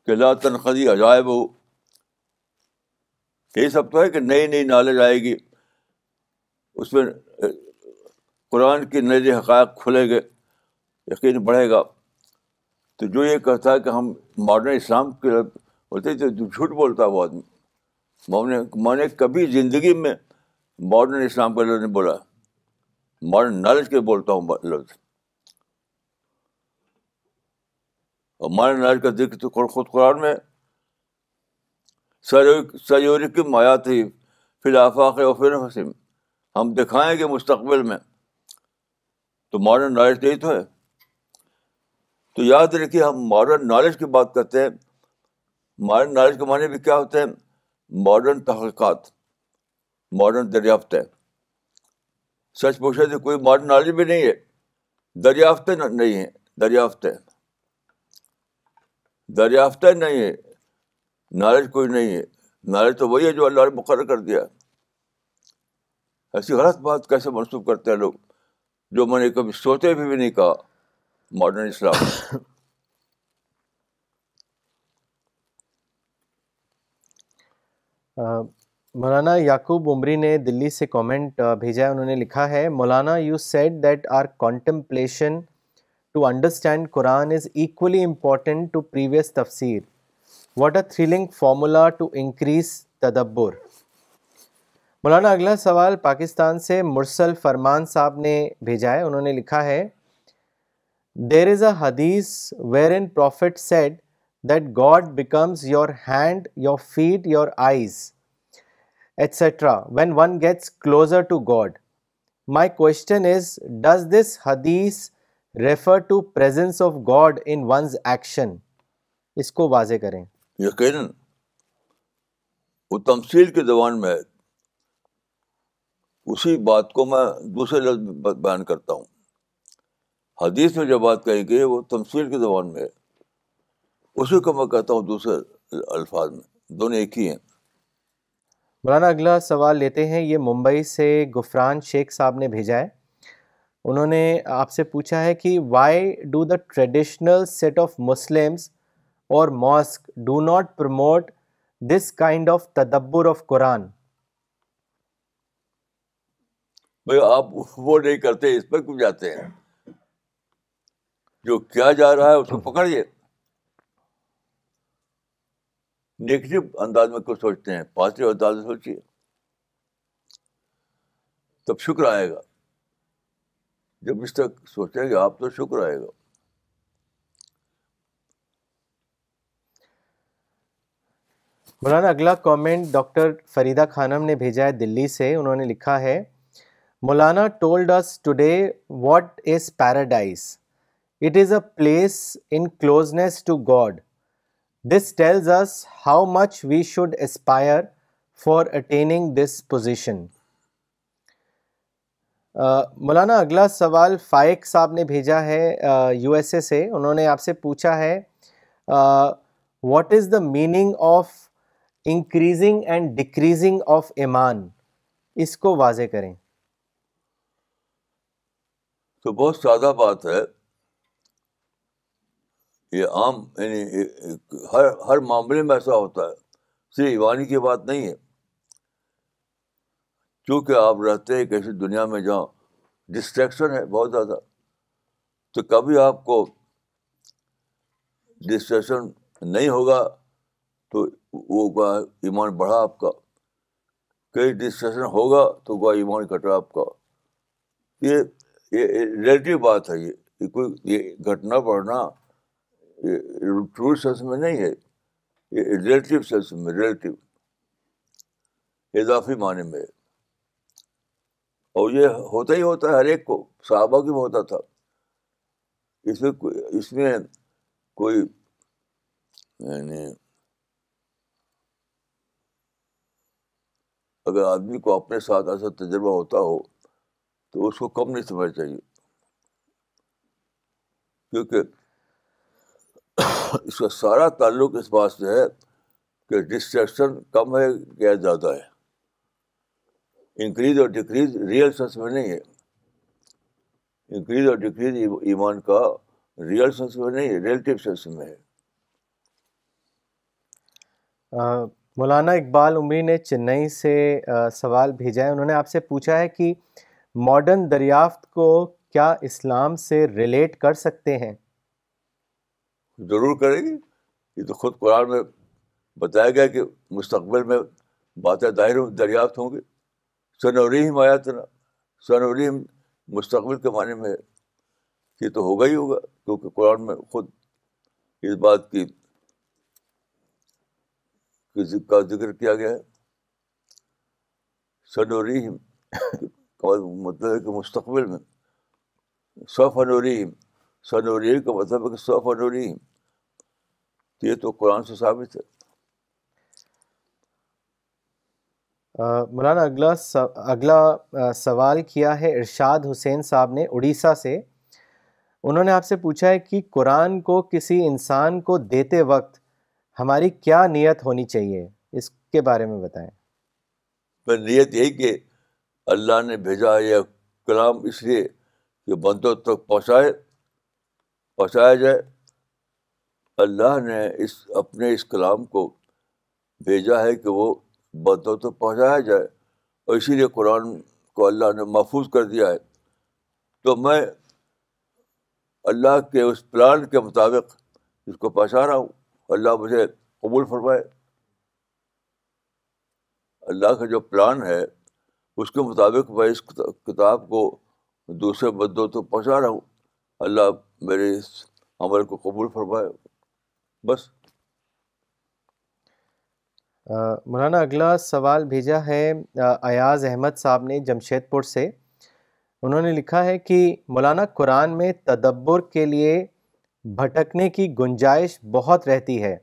کہ لا تنقضی عجائب ہو. یہ سب تو ہے کہ نئی نئی نالج آئے گی، اس میں قرآن کی نئے نئے حقائق کھلیں گے، یقین بڑھے گا. تو جو یہ کہتا ہے کہ ہم ماڈرن اسلام کے بولتے تو جھوٹ بولتا ہے وہ آدمی. میں نے کبھی زندگی میں ماڈرن اسلام کا لفظ نہیں بولا، ماڈرن نالج کے بولتا ہوں لفظ. اور ماڈرن نالج کا ذکر تو خود قرآن میں سیورکم آیاتہ فی الآفاق وفی انفسکم، ہم دکھائیں گے مستقبل میں. تو ماڈرن نالج یہی تو ہے. تو یاد رکھیے، ہم ماڈرن نالج کی بات کرتے ہیں. ماڈرن نالج کے معنی بھی کیا ہوتے ہیں؟ ماڈرن تحقیقات، ماڈرن دریافتیں. سچ پوچھے تو کوئی ماڈرن نالج بھی نہیں ہے، دریافتیں نہیں ہیں. دریافتیں نہیں ہے، نالج کوئی نہیں ہے. نالج تو وہی ہے جو اللہ نے مقرر کر دیا. ایسی غلط بات کیسے منسوخ کرتے ہیں لوگ، جو میں نے کبھی سوچے بھی نہیں کہا. ماڈرن اسلام مولانا یعقوب عمری نے دلی سے کامنٹ بھیجا ہے. انہوں نے لکھا ہے، Maulana you said that our contemplation to understand Quran is equally important to previous tafsir. What a thrilling formula to increase tadabbur. مولانا اگلا سوال پاکستان سے مرسل فرمان صاحب نے بھیجا ہے. انہوں نے لکھا ہے، There is a hadith wherein Prophet said that God becomes your hand, your feet, your eyes, etc. when one gets closer to God. My question is, does this hadith refer to presence of God in one's action? اس کو واضح کریں. یقیناً وہ تمثیل کی زبان میں ہے. اسی بات کو میں دوسرے لفظ میں بیان کرتا ہوں. حدیث میں جو بات کہی گئی وہ تمثیل کی زبان میں ہے, اسی کو میں کہتا ہوں دوسرے الفاظ میں. دونوں ایک ہی ہیں. مولانا اگلا سوال لیتے ہیں. یہ ممبئی سے غفران شیخ صاحب نے بھیجا ہے. انہوں نے آپ سے پوچھا ہے کہ why do the traditional set of Muslims اور mosque do not promote this kind of تدبر آف قرآن. بھائی آپ وہ نہیں کرتے, اس پر کیوں جاتے ہیں؟ جو کیا جا رہا ہے اس کو پکڑیے. نیگیٹو انداز میں کچھ سوچتے ہیں, پازیٹیو انداز میں سوچیے, تب شکر آئے گا. جب اس تک سوچیں گے آپ تو شکر آئے گا. مولانا اگلا کامنٹ ڈاکٹر فریدہ خانم نے بھیجا ہے دلی سے. انہوں نے لکھا ہے, مولانا told us today what is paradise. It is a place in closeness to God. This tells us how much we should aspire for attaining this position. مولانا اگلا سوال فائق صاحب نے بھیجا ہے یو ایس اے سے. انہوں نے آپ سے پوچھا ہے what is the meaning of increasing and decreasing of ایمان. اس کو واضح کریں. تو بہت سادہ بات ہے. یہ عام یعنی ہر معاملے میں ایسا ہوتا ہے, صرف ایمانی کی بات نہیں ہے. کیونکہ آپ رہتے ہیں ایک ایسی دنیا میں جہاں ڈسٹریکشن ہے بہت زیادہ, تو کبھی آپ کو ڈسٹریکشن نہیں ہوگا تو وہ ایمان بڑھا آپ کا, کئی ڈسٹریکشن ہوگا تو وہ ایمان گھٹا آپ کا. یہ ریلیٹیو بات ہے. یہ کوئی یہ گھٹنا بڑھنا ٹرو سینس میں نہیں ہے, یہ ریلیٹیو سینس میں, ریلیٹیو اضافی معنی میں. اور یہ ہوتا ہی ہوتا ہے ہر ایک کو, صحابہ کی بھی ہوتا تھا. اس میں کوئی یعنی اگر آدمی کو اپنے ساتھ ایسا تجربہ ہوتا ہو تو اس کو کم نہیں سمجھنا چاہیے, کیونکہ اس کا سارا تعلق اس بات سے ہے کہ ڈسٹریکشن کم ہے یا زیادہ ہے. انکریز اور ڈکریز ریئل سینس میں نہیں ہے. انکریز اور ڈکریز ایمان کا ریئل سینس میں نہیں ہے, ریلیٹیو سینس میں ہے. مولانا اقبال عمری نے چنئی سے سوال بھیجا ہے. انہوں نے آپ سے پوچھا ہے کہ ماڈرن دریافت کو کیا اسلام سے ریلیٹ کر سکتے ہیں؟ ضرور کرے گی. یہ تو خود قرآن میں بتایا گیا کہ مستقبل میں باتیں ظاہر دریافت ہوں گی. سنوریم آیاتنا, سنوریم مستقبل کے معنی میں ہے. یہ تو ہوگا ہی ہوگا, کیونکہ قرآن میں خود اس بات کی کا ذکر کیا گیا ہے. سنوریم کا مطلب ہے کہ مستقبل میں, سفنوریم, سنوریم کا مطلب ہے کہ سفنوریم. یہ تو قرآن سے ثابت ہے. مولانا اگلا سوال کیا ہے ارشاد حسین صاحب نے اڑیسہ سے. انہوں نے آپ سے پوچھا ہے کہ قرآن کو کسی انسان کو دیتے وقت ہماری کیا نیت ہونی چاہیے, اس کے بارے میں بتائیں. نیت یہی کہ اللہ نے بھیجا ہے یہ کلام اس لیے کہ بندوں تک پہنچایا جائے. اللہ نے اپنے اس کلام کو بھیجا ہے کہ وہ بندوں تک پہنچایا جائے, اور اسی لیے قرآن کو اللہ نے محفوظ کر دیا ہے. تو میں اللہ کے اس پلان کے مطابق اس کو پہنچا رہا ہوں. اللہ مجھے قبول فرمائے. اللہ کا جو پلان ہے اس کے مطابق میں اس کتاب کو دوسرے بندوں تک پہنچا رہا ہوں. اللہ میرے اس عمل کو قبول فرمائے, بس. مولانا اگلا سوال بھیجا ہے ایاز احمد صاحب نے جمشید پور سے. انہوں نے لکھا ہے کہ مولانا قرآن میں تدبر کے لیے بھٹکنے کی گنجائش بہت رہتی ہے،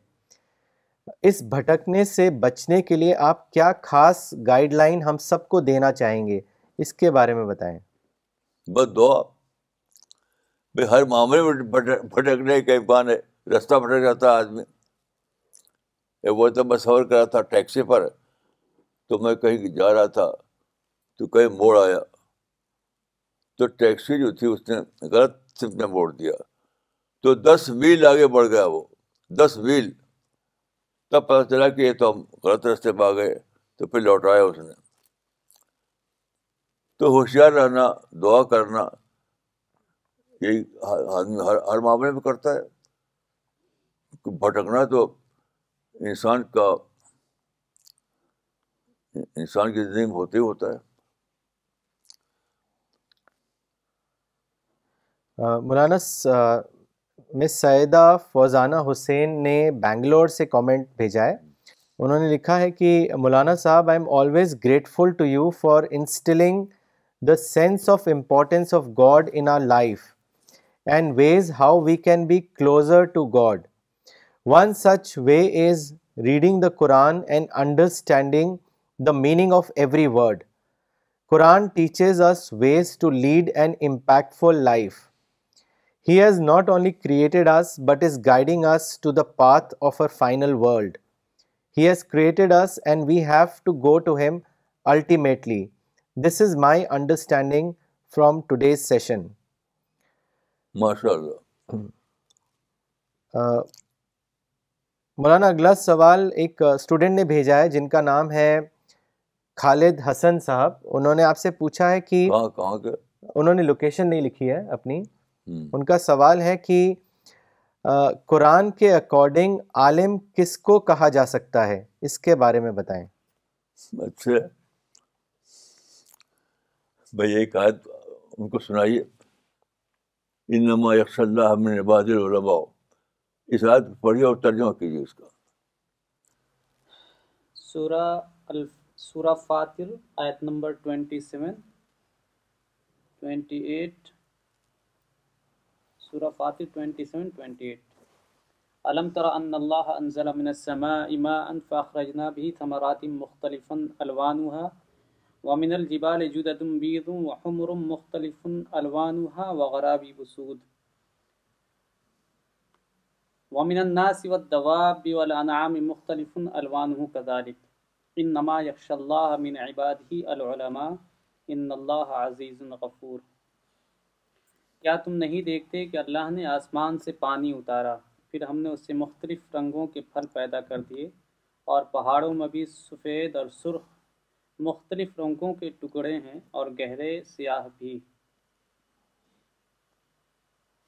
اس بھٹکنے سے بچنے کے لیے آپ کیا خاص گائیڈ لائن ہم سب کو دینا چاہیں گے، اس کے بارے میں بتائیں۔ بس دعا، بھائی ہر معاملے میں بھٹکنے کا امکان ہے، راستہ بھٹک جاتا ہے آدمی۔ وہ تو میں سفر کر رہا تھا ٹیکسی پر، تو میں کہیں جا رہا تھا تو کہیں موڑ آیا، تو ٹیکسی جو تھی اس نے غلط سمت میں موڑ دیا، تو 10 میل آگے بڑھ گیا وہ، 10 میل۔ تب پتہ چلا کہ یہ تو ہم غلط راستے پہ آ گئے، تو پھر لوٹایا اس نے۔ تو ہوشیار رہنا، دعا کرنا، یہی آدمی ہر معاملے میں کرتا ہے۔ بھٹکنا تو انسان کی زندگی میں ہوتے ہی ہوتا ہے۔ مولانا مس سیدہ فوزانہ حسین نے بینگلور سے کامنٹ بھیجا ہے، انہوں نے لکھا ہے کہ Maulana Sahab, I am always grateful to you for instilling the sense of importance of God in our life and ways how we can be closer to God. One such way is reading the Quran and understanding the meaning of every word. Quran teaches us ways to lead an impactful life. He has not only created us but is guiding us to the path of our final world. He has created us and we have to go to Him ultimately. This is my understanding from today's session. ماشاء اللہ۔ مولانا اگلا سوال ایک student نے بھیجا ہے جن کا نام ہے خالد حسن صاحب۔ انہوں نے آپ سے پوچھا ہے کہ کہاں کے؟ انہوں نے لوکیشن نہیں لکھی ہے اپنی۔ ان کا سوال ہے کہ قرآن کے اکارڈنگ عالم کس کو کہا جا سکتا ہے، اس کے بارے میں بتائیں۔ اچھا بھائی، ایک آیت ان کو سنائیے، انما یخشی اللہ من عباد العلماء۔ اس آیت کو پڑھیے اور ترجمہ کیجیے اس کا۔ سورہ فاطر آیت نمبر 27 28، سورہ فاطر 27-28۔ الم تر ان اللہ انزل من السماء ماء فاخرجنا به ثمرات مختلفا الوانها ومن الجبال جدد بيض وحمر مختلف الوانها وغرابيب سود ومن الناس والدواب والانعام مختلف الوانه كذلك انما يخشى الله من عباده العلماء ان اللہ عزیز غفور۔ کیا تم نہیں دیکھتے کہ اللہ نے آسمان سے پانی اتارا، پھر ہم نے اس سے مختلف رنگوں کے پھل پیدا کر دیے، اور پہاڑوں میں بھی سفید اور سرخ مختلف رنگوں کے ٹکڑے ہیں اور گہرے سیاہ بھی،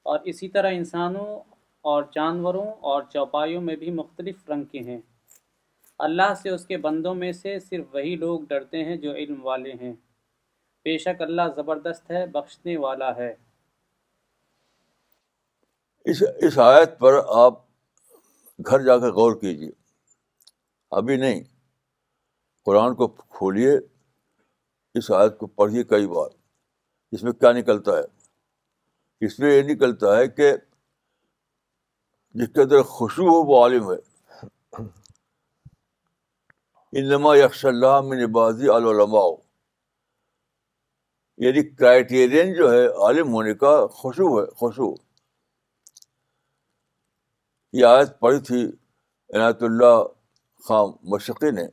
اور اسی طرح انسانوں اور جانوروں اور چوپایوں میں بھی مختلف رنگ کے ہیں۔ اللہ سے اس کے بندوں میں سے صرف وہی لوگ ڈرتے ہیں جو علم والے ہیں، بے شک اللہ زبردست ہے، بخشنے والا ہے۔ اس آیت پر آپ گھر جا کر غور کیجیے، ابھی نہیں، قرآن کو کھولیے، اس آیت کو پڑھیے کئی بار۔ اس میں کیا نکلتا ہے؟ اس میں یہ نکلتا ہے کہ جس کے اندر خشوع ہو وہ عالم ہے۔ انما یخشی اللہ من عبادہ العلماء، یعنی کرائیٹیرین جو ہے عالم ہونے کا خشوع ہے، خشوع۔ یہ آیت پڑھی تھی عنایت اللہ خان مشرقی نے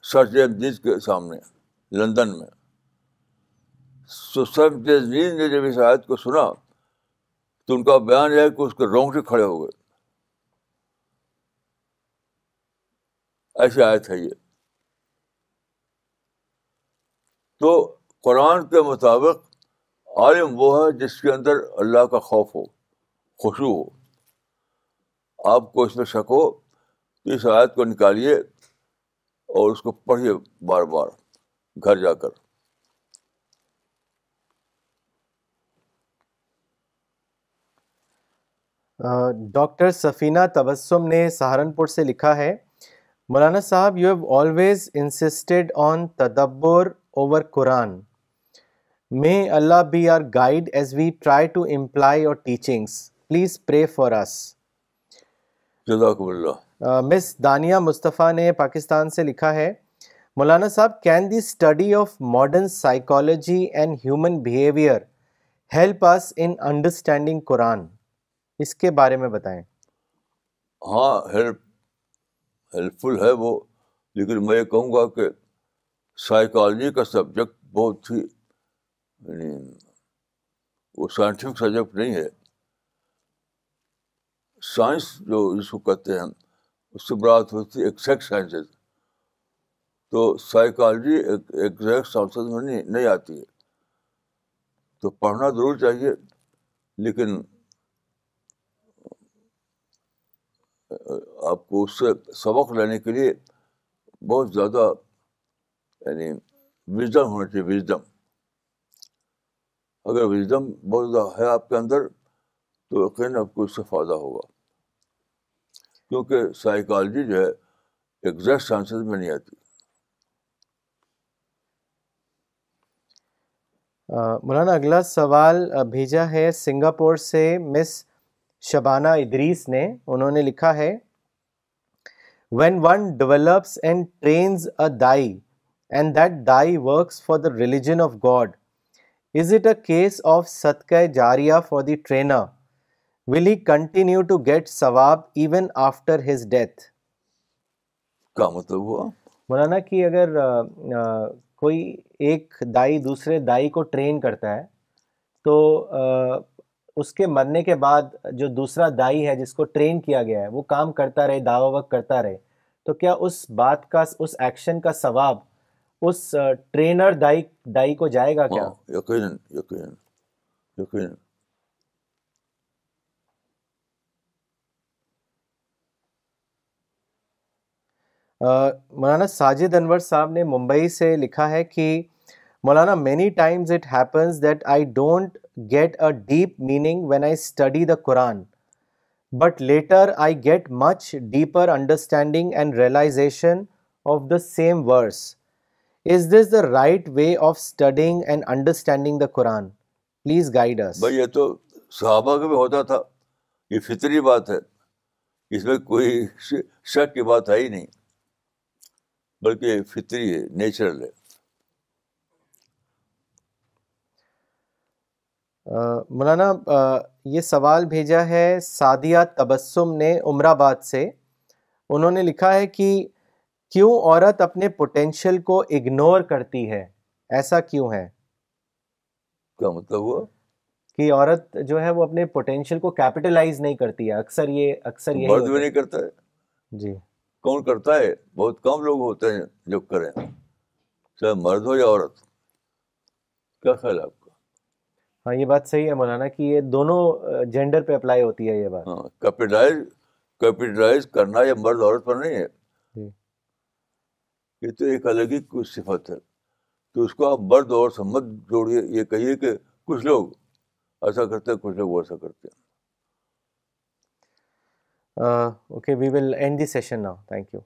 سر جیمز نیز کے سامنے لندن میں۔ سر جیمز نیز نے جب اس آیت کو سنا تو ان کا بیان ہے کہ اس کے رونگٹے کھڑے ہو گئے۔ ایسی آیت ہے یہ۔ تو قرآن کے مطابق عالم وہ ہے جس کے اندر اللہ کا خوف ہو، خشوع ہو۔ آپ کو اس میں شک ہو تو اس آیت کو نکالیے اور اس کو پڑھیے بار بار گھر جا کر۔ ڈاکٹر سفینہ تبسم نے سہارنپور سے لکھا ہے، مولانا صاحب، یو ہیو آلویز انسسٹڈ آن تدبر over Quran May Allah be our guide as we try to imply your teachings. Please pray for us. جزاکم اللہ. مس دانیہ مصطفیٰ نے پاکستان سے لکھا ہے, مولانا صاحب, can the study of modern psychology and human behaviour help us in understanding Quran? اس کے بارے میں بتائیں. ہاں ہیلپ فل ہے وہ, لیکن میں یہ کہوں گا کہ سائیکالوجی کا سبجیکٹ بہت ہی یعنی وہ سائنٹیفک سبجیکٹ نہیں ہے. سائنس جو جس کو کہتے ہیں اس سے بات ہوتی ہے ایگزیکٹ سائنسز, تو سائیکالوجی ایگزیکٹ سائنسز میں نہیں آتی ہے. تو پڑھنا ضرور چاہیے, لیکن آپ کو اس سے سبق لینے کے لیے بہت زیادہ یعنی وژڈم ہونا چاہیے. وژڈم, اگر وژڈم بہت زیادہ ہے آپ کے اندر تو یقیناً آپ کو اس سے فائدہ ہوگا, کیونکہ سائیکالوجی جو ہے ایگزیکٹ سائنسز میں نہیں آتی. مولانا اگلا سوال بھیجا ہے سنگاپور سے مس شبانہ ادریس نے. انہوں نے لکھا ہے, when one develops and trains a dai and that dai works for the religion of God, is it a case of sadqa jariya for the trainer? Will he continue to get sawab even after his death? کیا مطلب ہوا؟ مولانا کہ اگر کوئی ایک دائی دوسرے دائی کو ٹرین کرتا ہے تو اس کے مرنے کے بعد جو دوسرا دائی ہے جس کو ٹرین کیا گیا ہے وہ کام کرتا رہے, دعویٰ وقت کرتا رہے, تو کیا اس بات کا, اس ایکشن کا ثواب اس ٹرینر دائی کو جائے گا کیا؟ یقیناً یقیناً یقیناً. مولانا ساجد انور صاحب نے ممبئی سے لکھا ہے کہ Maulana many times it happens that I don't get a deep meaning when I study the Quran, but later I get much deeper understanding and realization of the same verse. Is this the right way of studying and understanding the Quran? Please guide us. بھائی یہ تو صحابہ کا بھی ہوتا تھا, یہ فطری بات ہے, اس میں کوئی شک کی بات ہے ہی نہیں, بلکہ فطری ہے, نیچرل ہے. مولانا یہ سوال بھیجا ہے سعدیہ تبسم نے عمر آباد سے. انہوں نے لکھا ہے کہ کیوں عورت اپنے پوٹینشیل کو اگنور کرتی ہے, ایسا کیوں ہے؟ کیا مطلب ہوا؟ کہ عورت جو ہے وہ اپنے پوٹینشیل کو کیپٹلائز نہیں کرتی ہے. اکثر یہی مرد بھی نہیں کرتا ہے. جی کون کرتا ہے؟ بہت کم لوگ ہوتے ہیں جو کریں, چاہے مرد ہو یا عورت. کیا خیال ہے آپ کا؟ ہاں یہ بات صحیح ہے مولانا کہ یہ دونوں جینڈر پہ اپلائی ہوتی ہے یہ بات. ہاں, کیپٹلائز کرنا یہ مرد عورت پر نہیں ہے, یہ تو ایک الگ ہی کچھ صفت ہے. تو اس کو آپ مرد عورت سے مت جوڑیے, یہ کہیے کہ کچھ لوگ ایسا کرتے ہیں, کچھ لوگ ویسا کرتے ہیں. Okay, we will end the session now. Thank you.